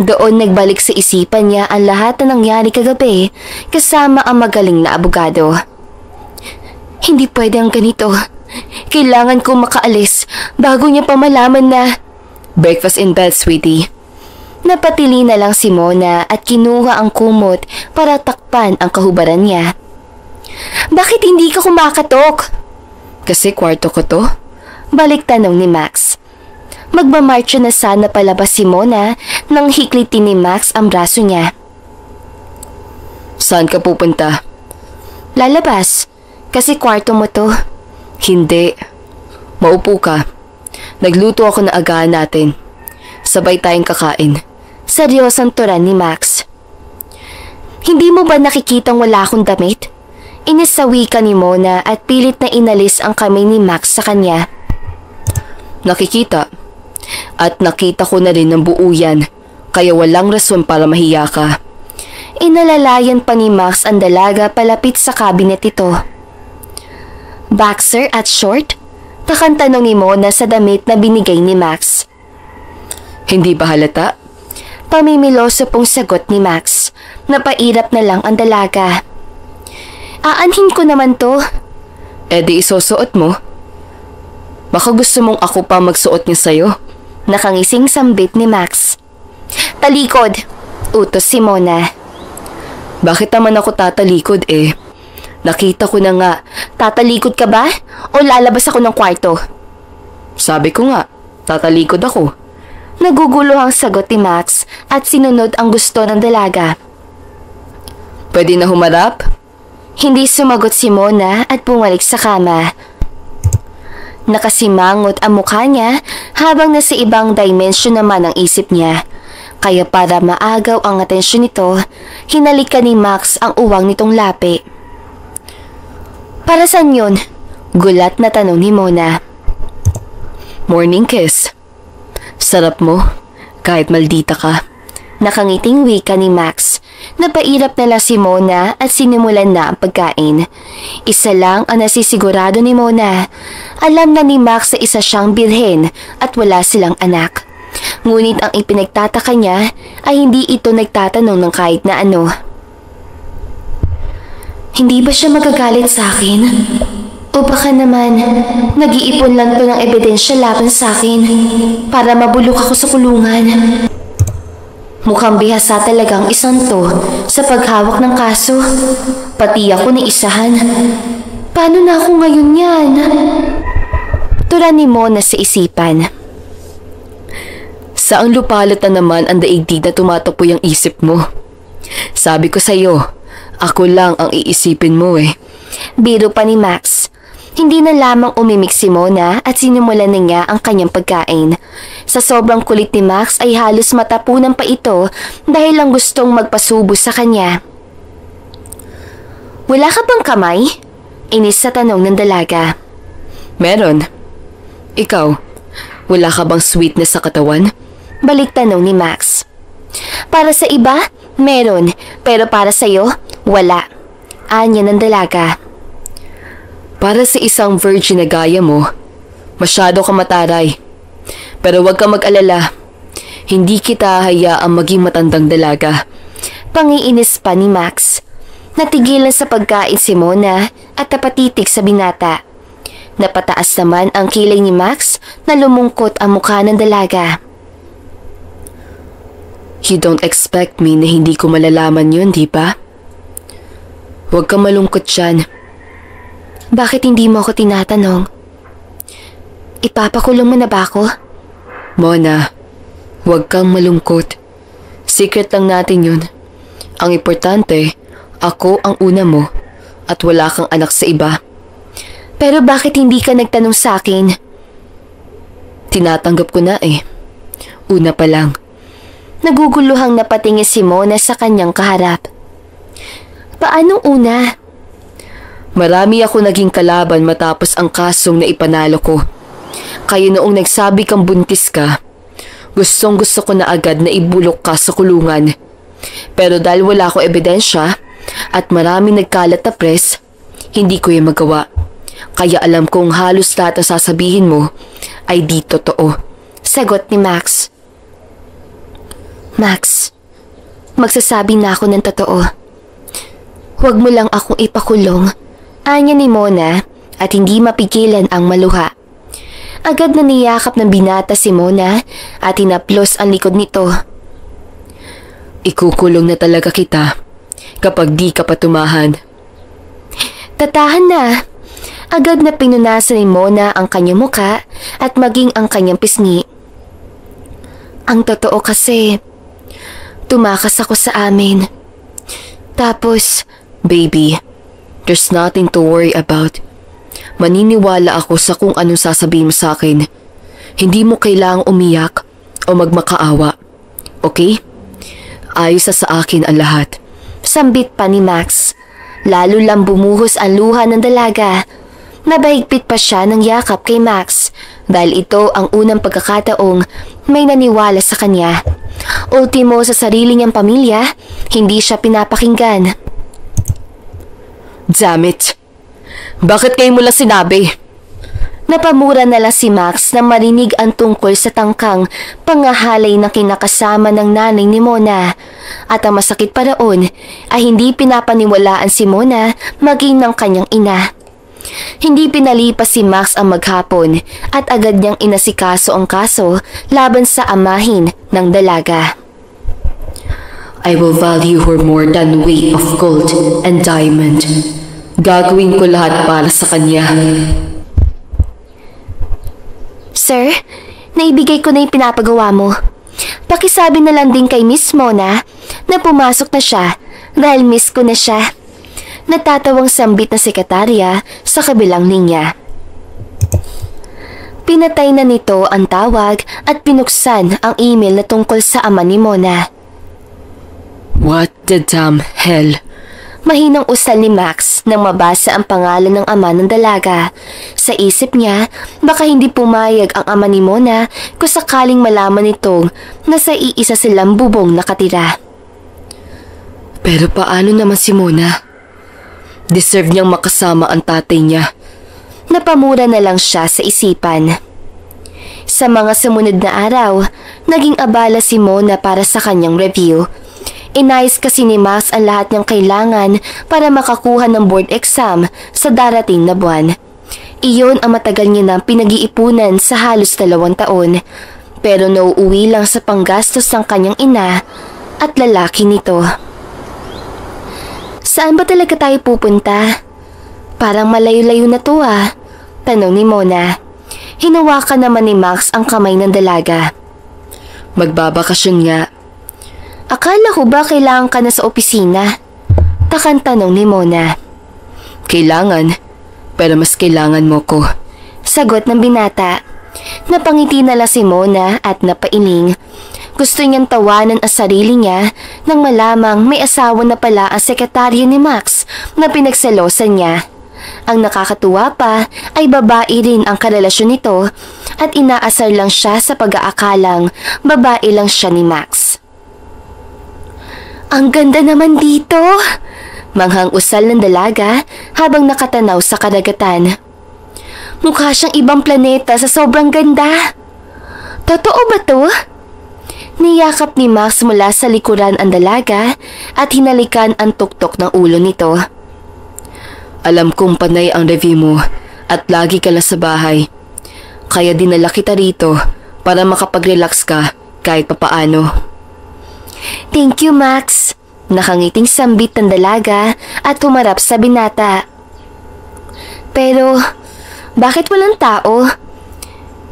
[SPEAKER 2] Doon nagbalik sa isipan niya ang lahat na nangyari kagabi kasama ang magaling na abogado. Hindi pwede ang ganito. Kailangan ko makaalis bago niya pa malaman na...
[SPEAKER 1] Breakfast in bed, sweetie.
[SPEAKER 2] Napatili na lang si Mona at kinuha ang kumot para takpan ang kahubaran niya. Bakit hindi ka kumakatok?
[SPEAKER 1] Kasi kwarto ko to.
[SPEAKER 2] Balik tanong ni Max. Magmamarcha na sana palabas si Mona nang hiklitin ni Max ang braso niya.
[SPEAKER 1] Saan ka pupunta?
[SPEAKER 2] Lalabas. Kasi kwarto mo to.
[SPEAKER 1] Hindi. Maupo ka. Nagluto ako na agahan natin. Sabay tayong kakain.
[SPEAKER 2] Seryosang turan ni Max. Hindi mo ba nakikitang wala akong damit? Inisawi ka ni Mona at pilit na inalis ang kamay ni Max sa kanya.
[SPEAKER 1] Nakikita. At nakita ko na rin ng buo yan. Kaya walang rason para mahiya ka.
[SPEAKER 2] Inalalayan pa ni Max ang dalaga palapit sa kabinet ito. Boxer at short? Takang tanong ni Mona sa damit na binigay ni Max.
[SPEAKER 1] Hindi ba halata?
[SPEAKER 2] Pamimiloso pong sagot ni Max. Napairap na lang ang dalaga. Aanhin ko naman to.
[SPEAKER 1] Eh di isusuot mo. Baka gusto mong ako pa magsuot niya sa'yo.
[SPEAKER 2] Nakangising sambit ni Max. Talikod! Utos si Mona.
[SPEAKER 1] Bakit naman ako tatalikod eh? Nakita ko na nga.
[SPEAKER 2] Tatalikod ka ba? O lalabas ako ng kwarto?
[SPEAKER 1] Sabi ko nga, tatalikod ako.
[SPEAKER 2] Nagugulo ang sagot ni Max at sinunod ang gusto ng dalaga.
[SPEAKER 1] Pwede na humarap?
[SPEAKER 2] Hindi sumagot si Mona at bumalik sa kama. Nakasimangot ang mukha niya habang nasa ibang dimension naman ang isip niya. Kaya para maagaw ang atensyon nito, hinalikan ni Max ang uwang nitong lapi. Para saan yun? Gulat na tanong ni Mona.
[SPEAKER 1] Morning kiss. Sarap mo, kahit maldita ka.
[SPEAKER 2] Nakangiting wika ni Max. Napairap na lang si Mona at sinimulan na ang pagkain. Isa lang ang nasisigurado ni Mona. Alam na ni Max na isa siyang birhen at wala silang anak. Ngunit ang ipinagtataka niya ay hindi ito nagtatanong ng kahit na ano. Hindi ba siya magagalit sa akin? O baka naman, nag-iipon lang to ng ebidensya laban sa akin para mabulok ako sa kulungan. Mukhang bihasa talagang isang to sa paghawak ng kaso. Pati ako ni isahan. Paano na ako ngayon yan? Tura ni Mona sa isipan.
[SPEAKER 1] Saang lupalot na naman ang daigdig na tumatapoy ang isip mo? Sabi ko sa'yo, ako lang ang iisipin mo eh.
[SPEAKER 2] Biro pa ni Max. Hindi na lamang umimik si Mona at sinimulan na niya ang kanyang pagkain. Sa sobrang kulit ni Max ay halos matapunan pa ito dahil lang gustong magpasubo sa kanya. Wala ka bang kamay? Inis sa tanong ng dalaga.
[SPEAKER 1] Meron. Ikaw, wala ka bang sweetness sa katawan?
[SPEAKER 2] Balik tanong ni Max. Para sa iba, meron. Pero para sa'yo, wala. Anya ng dalaga.
[SPEAKER 1] Para sa isang virgin na gaya mo, masyado ka mataray. Pero huwag ka mag-alala. Hindi kita hayaang maging matandang dalaga.
[SPEAKER 2] Pangiinis pa ni Max. Natigilan sa pagkain si Mona at napatitig sa binata. Napataas naman ang kilay ni Max na lumungkot ang mukha ng dalaga.
[SPEAKER 1] You don't expect me na hindi ko malalaman yun, di ba? Huwag kang malungkot dyan.
[SPEAKER 2] Bakit hindi mo ako tinatanong? Ipapakulong mo na ba ako?
[SPEAKER 1] Mona, huwag kang malungkot. Secret lang natin yun. Ang importante, ako ang una mo at wala kang anak sa iba.
[SPEAKER 2] Pero bakit hindi ka nagtanong sa akin?
[SPEAKER 1] Tinatanggap ko na eh. Una pa lang.
[SPEAKER 2] Naguguluhang napatingin si Mona sa kanyang kaharap. Paanong una?
[SPEAKER 1] Marami ako naging kalaban matapos ang kasong na ipanalo ko. Kaya noong nagsabi kang buntis ka, gustong gusto ko na agad na ibulok ka sa kulungan. Pero dahil wala ko ebidensya at marami nagkalat na press, hindi ko yung magawa. Kaya alam kong halos lahat na sasabihin mo ay di totoo.
[SPEAKER 2] Sagot ni Max. Max, magsasabi na ako ng totoo. Huwag mo lang akong ipakulong. Anya ni Mona at hindi mapigilan ang maluha. Agad na niyakap ng binata si Mona at hinaplos ang likod nito.
[SPEAKER 1] Ikukulong na talaga kita kapag di ka patumahan.
[SPEAKER 2] Tatahan na. Agad na pinunasan ni Mona ang kanyang muka at maging ang kanyang pisngi. Ang totoo kasi, tumakas ako sa amin. Tapos,
[SPEAKER 1] baby, there's nothing to worry about. Maniniwala ako sa kung anong sasabihin mo sa akin. Hindi mo kailangang umiyak o magmakaawa. Okay? Ayos na sa akin ang lahat.
[SPEAKER 2] Sambit pa ni Max. Lalo lang bumuhos ang luha ng dalaga. Nabahigpit pa siya ng yakap kay Max dahil ito ang unang pagkakataong may naniwala sa kanya. Ultimo sa sarili niyang pamilya, hindi siya pinapakinggan.
[SPEAKER 1] Damn it! Bakit kayo mo lang sinabi?
[SPEAKER 2] Napamura na lang si Max na marinig ang tungkol sa tangkang pangahalay na kinakasama ng nanay ni Mona. At ang masakit pa roon ay hindi pinapaniwalaan si Mona maging ng kanyang ina. Hindi pinalipas si Max ang maghapon at agad niyang inasikaso ang kaso laban sa amahin ng dalaga.
[SPEAKER 1] I will value her more than weight of gold and diamond. Gagawin ko lahat para sa kanya.
[SPEAKER 2] Sir, naibigay ko na yung pinapagawa mo. Pakisabi na lang din kay Miss Mona na pumasok na siya dahil miss ko na siya. Natatawang sambit na sekretarya sa kabilang linya. Pinatay na nito ang tawag at pinuksan ang email na tungkol sa ama ni Mona.
[SPEAKER 1] What the damn hell?
[SPEAKER 2] Mahinang usal ni Max nang mabasa ang pangalan ng ama ng dalaga. Sa isip niya, baka hindi pumayag ang ama ni Mona kung sakaling malaman nitong nasa iisa silang bubong nakatira.
[SPEAKER 1] Pero paano naman si Mona? Deserve niyang makasama ang tatay niya.
[SPEAKER 2] Napamura na lang siya sa isipan. Sa mga sumunod na araw, naging abala si Mona para sa kanyang review. Inayos kasi ni Max ang lahat niyang kailangan para makakuha ng board exam sa darating na buwan. Iyon ang matagal niya nang pinag-iipunan sa halos 2 taon. Pero nauuwi lang sa panggastos ng kanyang ina at lalaki nito. Saan ba talaga tayo pupunta? Parang malayo-layo na to ah, tanong ni Mona. Hinawakan naman ni Max ang kamay ng dalaga.
[SPEAKER 1] Magbabakasyon nga.
[SPEAKER 2] Akala ko ba kailangan ka na sa opisina? Takang tanong ni Mona.
[SPEAKER 1] Kailangan, pero mas kailangan mo ko.
[SPEAKER 2] Sagot ng binata. Napangiti na lang si Mona at napailing. Gusto niyang tawanan ang sarili niya nang malamang may asawa na pala ang sekretarya ni Max na pinagselosan niya. Ang nakakatuwa pa ay babae rin ang karelasyon nito at inaasar lang siya sa pag-aakalang babae lang siya ni Max. Ang ganda naman dito! Manghang usal ng dalaga habang nakatanaw sa karagatan. Mukha siyang ibang planeta sa sobrang ganda. Totoo ba to? Niyakap ni Max mula sa likuran ang dalaga at hinalikan ang tuktok ng ulo nito. Alam kong panay ang review mo at lagi ka lang sa bahay. Kaya dinala kita rito para makapag-relax ka kahit papaano. Thank you, Max. Nakangiting sambit ng dalaga at humarap sa binata. Pero, bakit walang tao?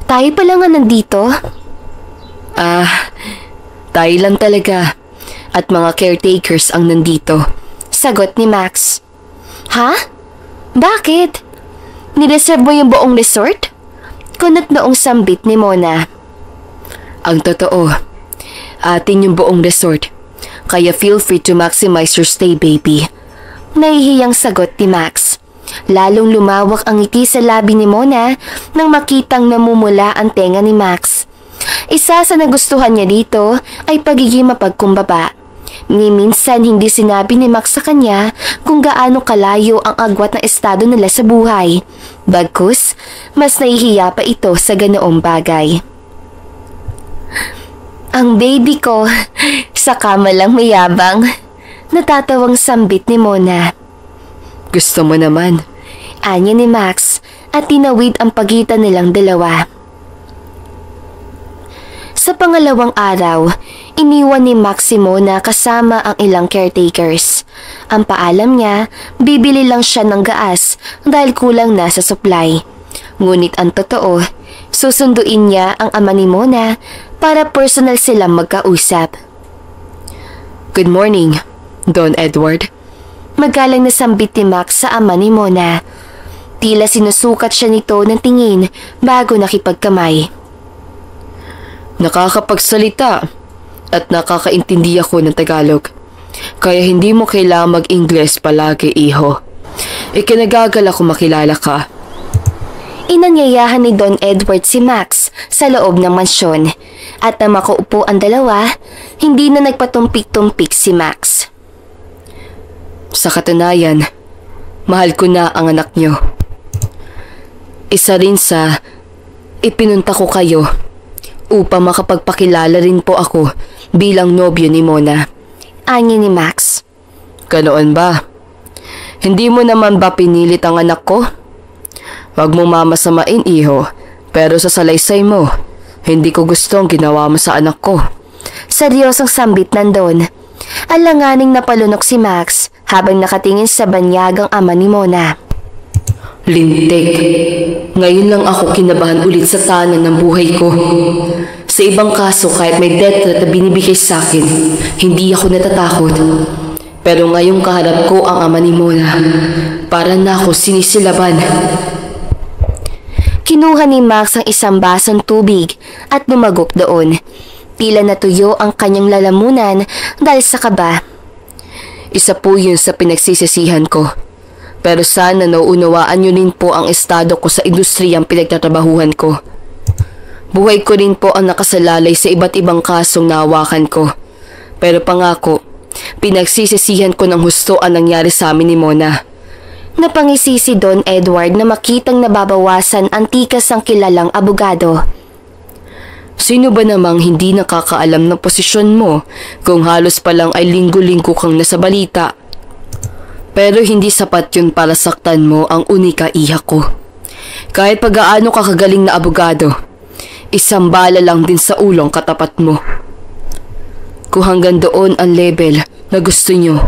[SPEAKER 2] Tayo pa lang nga nandito.
[SPEAKER 1] Tayo lang talaga at mga caretakers ang nandito.
[SPEAKER 2] Sagot ni Max. Ha? Bakit? Nireserve mo yung buong resort? Kunot noong sambit ni Mona.
[SPEAKER 1] Ang totoo, atin yung buong resort. Kaya feel free to maximize your stay, baby.
[SPEAKER 2] Nahihiyang sagot ni Max. Lalong lumawak ang ngiti sa labi ni Mona nang makitang namumula ang tenga ni Max. Isa sa nagustuhan niya dito ay pagiging mapagkumbaba. Ni minsan hindi sinabi ni Max sa kanya kung gaano kalayo ang agwat ng estado nila sa buhay. Bagkus, mas nahihiya pa ito sa ganoong bagay. Ang baby ko, sa kama lang mayabang. Natatawang sambit ni Mona.
[SPEAKER 1] Gusto mo naman.
[SPEAKER 2] Anya ni Max at tinawid ang pagitan nilang dalawa. Sa pangalawang araw, iniwan ni Max si Mona kasama ang ilang caretakers. Ang paalam niya, bibili lang siya ng gaas dahil kulang na sa supply. Ngunit ang totoo, susunduin niya ang ama ni Mona para personal silang magkausap.
[SPEAKER 1] Good morning, Don Edward.
[SPEAKER 2] Magalang na sambit ni Max sa ama ni Mona. Tila sinusukat siya nito ng tingin bago nakipagkamay.
[SPEAKER 1] Nakakapagsalita at nakakaintindi ako ng Tagalog. Kaya hindi mo kailangang mag-Ingles palagi, iho. Ikinagagal ako makilala ka.
[SPEAKER 2] Inanyayahan ni Don Edward si Max sa loob ng mansyon at nang makaupo ang dalawa, hindi na nagpatumpik-tumpik si Max.
[SPEAKER 1] Sa katunayan, mahal ko na ang anak niyo. Isa rin sa ipinunta ko kayo upang makapagpakilala rin po ako bilang nobyo ni Mona.
[SPEAKER 2] Anya ni Max.
[SPEAKER 1] Ganoon ba? Hindi mo naman ba pinilit ang anak ko? Wag mo mamasamain, iho, pero sa salaysay mo, hindi ko gustong ginawa mo sa anak ko.
[SPEAKER 2] Seryosong sambit nandun. Alanganing napalunok si Max habang nakatingin sa banyagang ama ni Mona.
[SPEAKER 1] Lintik. Ngayon lang ako kinabahan ulit sa tanan ng buhay ko. Sa ibang kaso, kahit may death threat na binibigay sa akin, hindi ako natatakot. Pero ngayong kaharap ko ang ama ni Mona, para na ako sinisilaban.
[SPEAKER 2] Kinuha ni Max ang isang basong tubig at lumagok doon. Tila natuyo ang kanyang lalamunan dahil sa kaba.
[SPEAKER 1] Isa po yun sa pinagsisisihan ko. Pero sana nauunawaan nyo rin po ang estado ko sa industriyang pinagtatrabahuhan ko. Buhay ko rin po ang nakasalalay sa iba't ibang kasong nahawakan ko. Pero pangako, pinagsisisihan ko ng husto ang nangyari sa amin ni Mona.
[SPEAKER 2] Napangisi si Don Edward na makitang nababawasan ang tikas ng kilalang abogado.
[SPEAKER 1] Sino ba namang hindi nakakaalam ng posisyon mo kung halos pa lang ay linggo-linggo kang nasa balita? Pero hindi sapat yun para saktan mo ang unika iha ko. Kahit pag-aano ka kagaling na abogado, isang bala lang din sa ulong katapat mo. Kung hanggang doon ang level na gusto nyo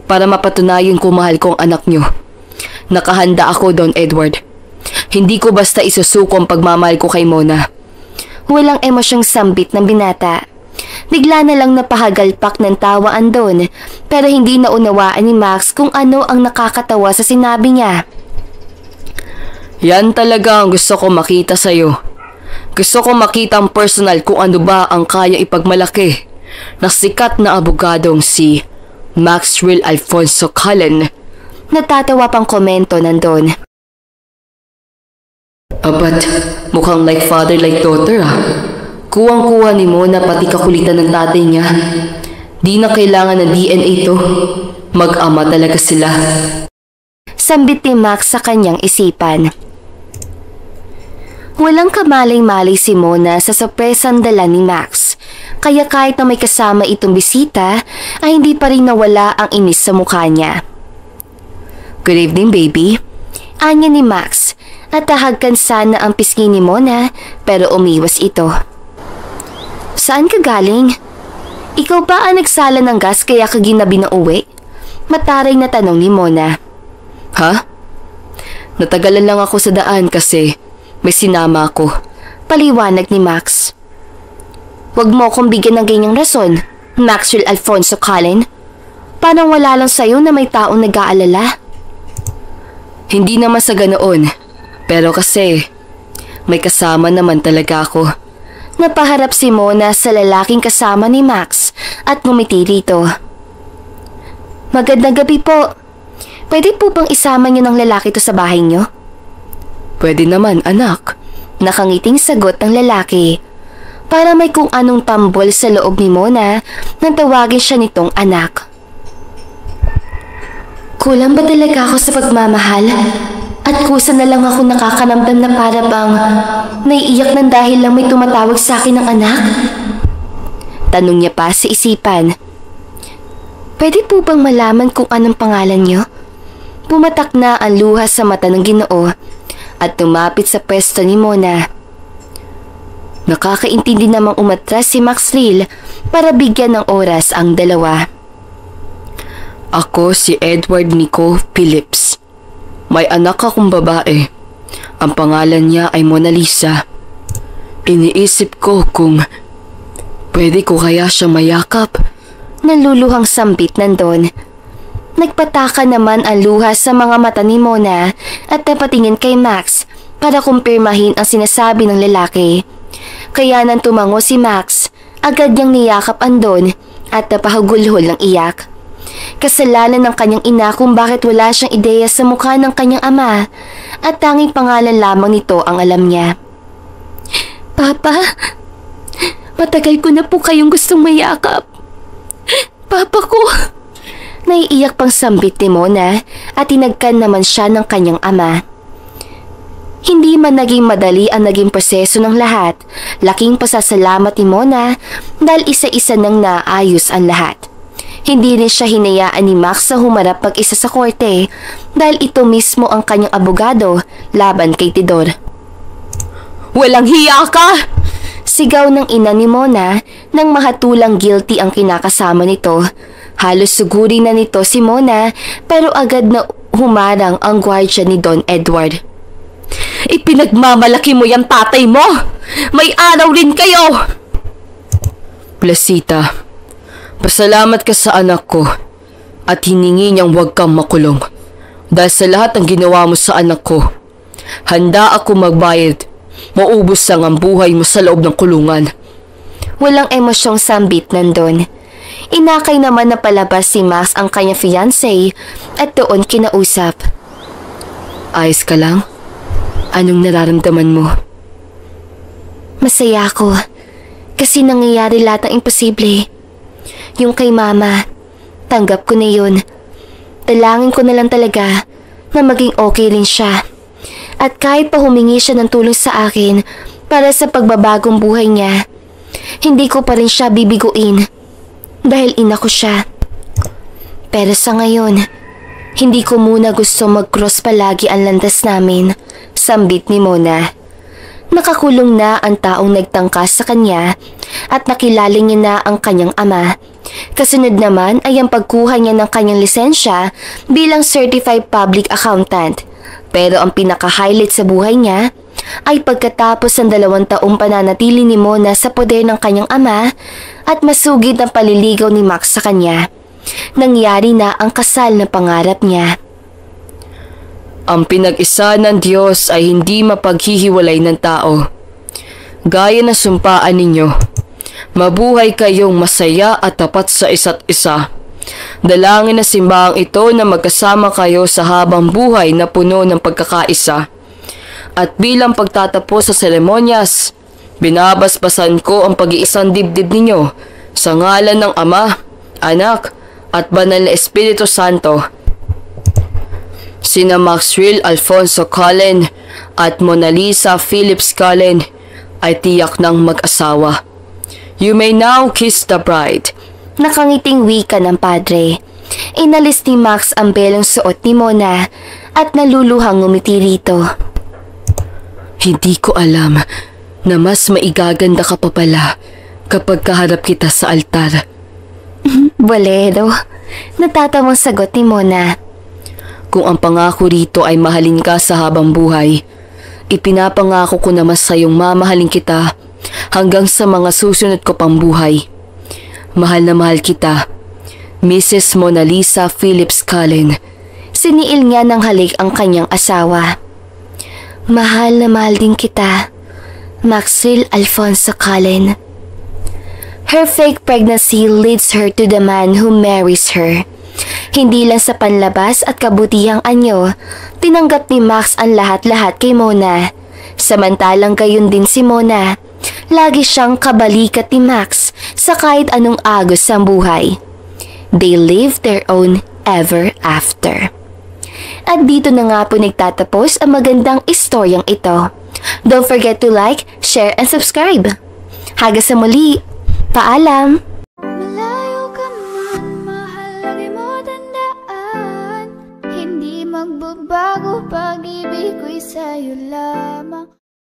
[SPEAKER 1] para mapatunayan kung mahal ko ang anak nyo, nakahanda ako, Don Edward. Hindi ko basta isusuko ang pagmamahal ko kay Mona.
[SPEAKER 2] Walang emosyong sambit ng binata. Bigla na lang napahagalpak ng tawa andon pero hindi naunawaan ni Max kung ano ang nakakatawa sa sinabi niya.
[SPEAKER 1] Yan talaga ang gusto ko makita sa'yo. Gusto ko makita ang personal kung ano ba ang kaya ipagmalaki na sikat na abogadong si Maxwell Alfonso Cullen.
[SPEAKER 2] Natatawa pang komento nandun.
[SPEAKER 1] But mukhang like father like daughter ah. Kuwang-kuha ni Mona pati kakulitan ng tatay niya. Di na kailangan ng DNA to. Mag-ama talaga sila.
[SPEAKER 2] Sambit ni Max sa kanyang isipan. Walang kamalay-malay si Mona sa sorpresang dala ni Max. Kaya kahit na may kasama itong bisita, ay hindi pa rin nawala ang inis sa mukha niya.
[SPEAKER 1] Good evening, baby.
[SPEAKER 2] Anya ni Max at tahagkan sana ang pisngi ni Mona pero umiwas ito. Saan ka galing? Ikaw ba ang nagsala ng gas kaya ka ginabi na uwi? Mataray na tanong ni Mona.
[SPEAKER 1] Ha? Natagalan lang ako sa daan kasi may sinama ako.
[SPEAKER 2] Paliwanag ni Max. Huwag mo akong bigyan ng ganyang rason, Maxwell Alfonso Cullen. Parang wala lang sa'yo na may taong nag-aalala.
[SPEAKER 1] Hindi naman sa ganoon, pero kasi may kasama naman talaga ako.
[SPEAKER 2] Napaharap si Mona sa lalaking kasama ni Max at ngumiti rito. Magandang gabi po. Pwede po bang isama niyo ng lalaki to sa bahay niyo?
[SPEAKER 1] Pwede naman, anak.
[SPEAKER 2] Nakangiting sagot ng lalaki. Para may kung anong tambol sa loob ni Mona nang tawagin siya nitong anak. Kulang ba talaga ako sa pagmamahal? At kusa na lang ako nakakanamdam na para bang naiiyak ng dahil lang may tumatawag sa akin ng anak? Tanong niya pa sa isipan. Pwede po bang malaman kung anong pangalan niyo? Pumatak na ang luha sa mata ng Ginoo at tumapit sa pwesto ni Mona. Nakakaintindi namang umatras si Maxwell para bigyan ng oras ang dalawa.
[SPEAKER 1] Ako si Edward Nico Phillips. May anak akong babae. Ang pangalan niya ay Mona Lisa. Iniisip ko kung pwede ko kaya siya mayakap.
[SPEAKER 2] Naluluhang sambit nandun. Nagpataka naman ang luha sa mga mata ni Mona at napatingin kay Max para kumpirmahin ang sinasabi ng lalaki. Kaya nang tumango si Max, agad niyang niyakap andon at napahagulhol ng iyak. Kasalanan ng kanyang ina kung bakit wala siyang ideya sa mukha ng kanyang ama at tanging pangalan lamang nito ang alam niya. Papa, matagal ko na po kayong gustong mayakap. Papa ko. Naiiyak pang sambit ni Mona at tinagkan naman siya ng kanyang ama. Hindi man naging madali ang naging proseso ng lahat, laking pasasalamat ni Mona dahil isa-isa nang naayos ang lahat. Hindi rin siya hinayaan ni Max sa humarap pag-isa sa korte dahil ito mismo ang kanyang abogado laban kay Tidor.
[SPEAKER 1] Walang hiya ka!
[SPEAKER 2] Sigaw ng ina ni Mona nang mahatulang guilty ang kinakasama nito. Halos suguri na nito si Mona pero agad na humarang ang gwardiya ni Don Edward.
[SPEAKER 1] Ipinagmamalaki mo yung tatay mo! May araw rin kayo! Placita, pasalamat ka sa anak ko at hiningi niyang huwag kang makulong. Dahil sa lahat ng ginawa mo sa anak ko, handa ako magbayad. Maubos lang ang buhay mo sa loob ng kulungan.
[SPEAKER 2] Walang emosyong sambit nandun. Inakay naman na palabas si Max ang kanyang fiancé at doon kinausap.
[SPEAKER 1] Ayos ka lang? Anong nararamdaman mo?
[SPEAKER 2] Masaya ako kasi nangyayari lahat ng imposible. Yung kay mama, tanggap ko na yun. Dalangin ko na lang talaga na maging okay rin siya. At kahit pa humingi siya ng tulong sa akin para sa pagbabagong buhay niya, hindi ko pa rin siya bibiguin dahil ina ko siya. Pero sa ngayon, hindi ko muna gusto mag-cross palagi ang landas namin, sambit ni Mona. Nakakulong na ang taong nagtangkas sa kanya at nakilala niya na ang kanyang ama. Kasunod naman ay ang pagkuha niya ng kanyang lisensya bilang Certified Public Accountant. Pero ang pinaka-highlight sa buhay niya ay pagkatapos ng 2 taong pananatili ni Mona sa poder ng kanyang ama at masugid ang paliligaw ni Max sa kanya. Nangyari na ang kasal na pangarap niya.
[SPEAKER 1] Ang pinag-isa ng Diyos ay hindi mapaghihiwalay ng tao. Gaya na sumpaan ninyo, mabuhay kayong masaya at tapat sa isa't isa. Dalangin na simbahang ito na magkasama kayo sa habang buhay na puno ng pagkakaisa. At bilang pagtatapos sa seremonyas, binabasbasan ko ang pag-iisang dibdib ninyo sa ngalan ng Ama, Anak, at Banal na Espiritu Santo. Sina Maxwell Alfonso Cullen at Mona Lisa Phillips Cullen ay tiyak ng mag-asawa. You may now kiss the bride.
[SPEAKER 2] Nakangiting wika ng padre. Inalis ni Max ang belong suot ni Mona at naluluhang ngumiti rito.
[SPEAKER 1] Hindi ko alam na mas maigaganda ka pa pala kapag kaharap kita sa altar.
[SPEAKER 2] Bolero, natatamang sagot ni Mona.
[SPEAKER 1] Kung ang pangako rito ay mahalin ka sa habang buhay, ipinapangako ko naman sa iyong mamahalin kita hanggang sa mga susunod ko pang buhay. Mahal na mahal kita, Mrs. Mona Lisa Phillips Cullen.
[SPEAKER 2] Siniil niya ng halik ang kanyang asawa. Mahal na mahal din kita, Maxwell Alfonso Cullen. Her fake pregnancy leads her to the man who marries her. Hindi lang sa panlabas at kabutihang anyo, tinanggap ni Max ang lahat-lahat kay Mona. Samantalang gayon din si Mona. Lagi siyang kabalikat ni Max sa kahit anong agos sa buhay. They live their own ever after. At dito na nga po nagtatapos ang magandang istoryang ito. Don't forget to like, share, and subscribe. Hanggang sa muli, paalam!
[SPEAKER 3] Malayo ka man, mahal, lagi mo tandaan. Hindi magbabago, pag-ibig ko'y sa'yo lamang.